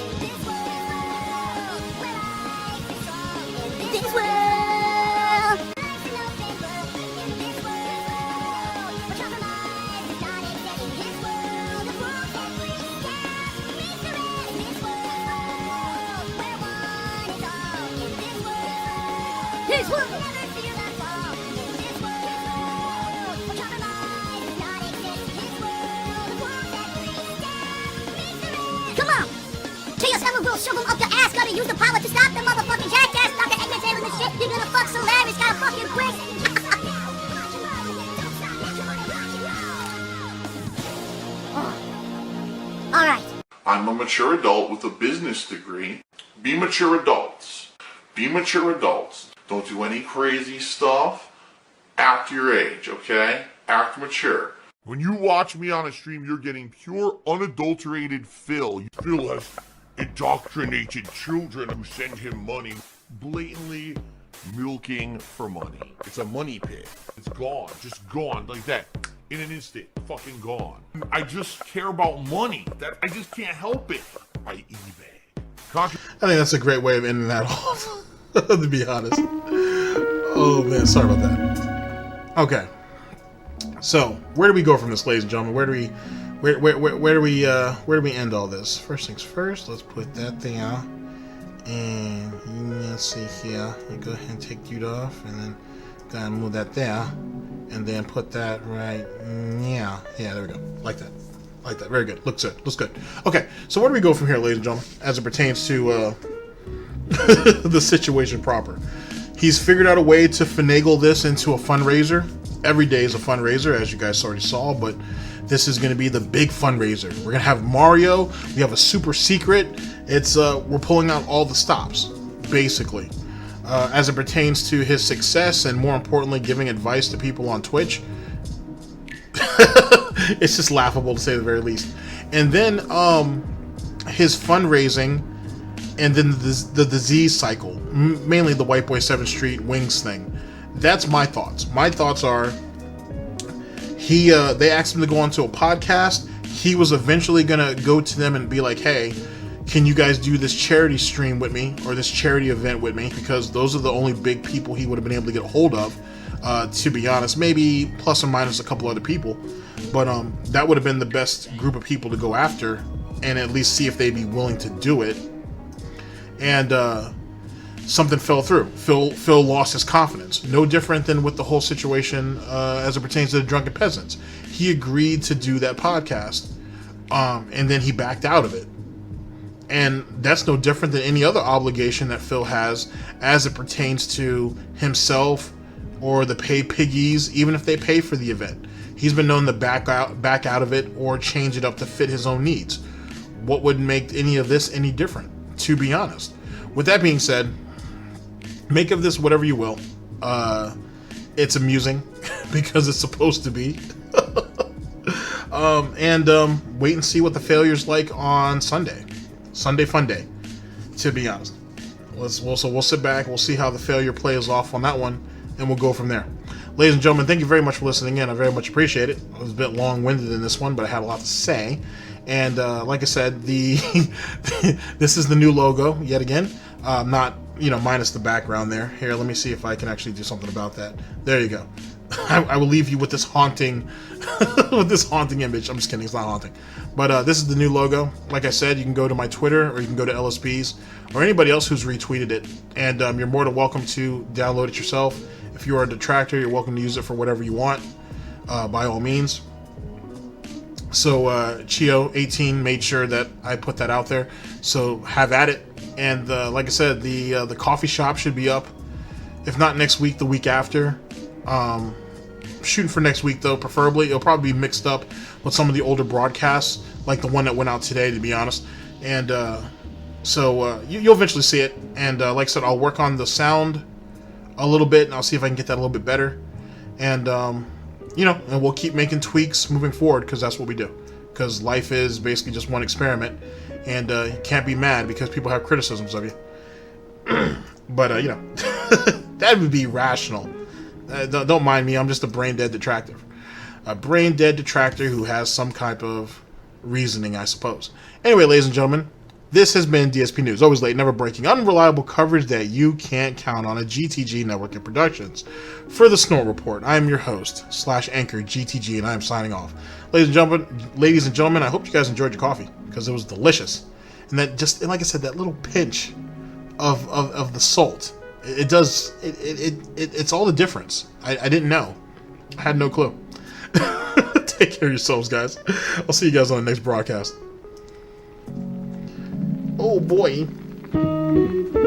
gonna use the power to stop the motherfucking jackass. Stop the ignorance and the shit. You're gonna fuck so Larry's got a fucking prick. Alright. I'm a mature adult with a business degree. Be mature adults. Be mature adults. Don't do any crazy stuff. Act your age, okay? Act mature. When you watch me on a stream, you're getting pure, unadulterated Phil. Phil has indoctrinated children who send him money, blatantly milking for money. It's a money pit. It's gone, just gone like that. In an instant, fucking gone. I just care about money. That I just can't help it. I eBay. I think that's a great way of ending that off, to be honest. Oh man, sorry about that. Okay. So, where do we go from this, ladies and gentlemen? Where do we end all this? First things first, let's put that there. And let's see here. You go ahead and take Dude off, and then go ahead and move that there. And then put that right, yeah, there we go, like that, very good, looks good. Okay, so where do we go from here, ladies and gentlemen, as it pertains to the situation proper? He's figured out a way to finagle this into a fundraiser. Every day is a fundraiser, as you guys already saw, but this is going to be the big fundraiser. We're going to have Mario, we have a super secret, it's, we're pulling out all the stops, basically. As it pertains to his success and more importantly giving advice to people on Twitch. It's just laughable to say the very least. And then his fundraising and then the disease cycle, mainly the White Boy 7th Street wings thing. That's my thoughts. My thoughts are they asked him to go onto a podcast. He was eventually gonna go to them and be like, hey, can you guys do this charity stream with me or this charity event with me? Because those are the only big people he would have been able to get a hold of, to be honest. Maybe plus or minus a couple other people. But that would have been the best group of people to go after and at least see if they'd be willing to do it. And something fell through. Phil lost his confidence. No different than with the whole situation as it pertains to the Drunken Peasants. He agreed to do that podcast, and then he backed out of it. And that's no different than any other obligation that Phil has as it pertains to himself or the pay piggies, even if they pay for the event. He's been known to back out of it or change it up to fit his own needs. What would make any of this any different, to be honest? With that being said, make of this whatever you will. It's amusing because it's supposed to be. Wait and see what the failure's like on Sunday. Sunday fun day, to be honest. We'll sit back, we'll see how the failure plays off on that one, and we'll go from there. Ladies and gentlemen, thank you very much for listening in. I very much appreciate it. I was a bit long-winded in this one, but I had a lot to say. And like I said, this is the new logo yet again. Not, minus the background there. Here, let me see if I can actually do something about that. There you go. I will leave you with this haunting image. I'm just kidding, it's not haunting. But this is the new logo. Like I said, you can go to my Twitter or you can go to LSB's or anybody else who's retweeted it. And you're more than welcome to download it yourself. If you are a detractor, you're welcome to use it for whatever you want, by all means. So Chio18 made sure that I put that out there. So have at it. And like I said, the coffee shop should be up. If not next week, the week after. Shooting for next week though, preferably. It'll probably be mixed up with some of the older broadcasts, like the one that went out today, to be honest. And so you'll eventually see it. And like I said, I'll work on the sound a little bit, and I'll see if I can get that a little bit better. And and we'll keep making tweaks moving forward, because that's what we do. Because life is basically just one experiment, and you can't be mad because people have criticisms of you. But that would be rational. Don't mind me, I'm just a brain-dead detractor. A brain-dead detractor who has some type of reasoning, I suppose. Anyway, ladies and gentlemen, this has been DSP News. Always late, never breaking, unreliable coverage that you can't count on at GTG Network and Productions. For the Snort Report, I am your host, /anchor GTG, and I am signing off. Ladies and gentlemen, I hope you guys enjoyed your coffee, because it was delicious. And that just, like I said, that little pinch of the salt, it's all the difference. I didn't know. I had no clue. Take care of yourselves, guys. I'll see you guys on the next broadcast. Oh boy. Bye.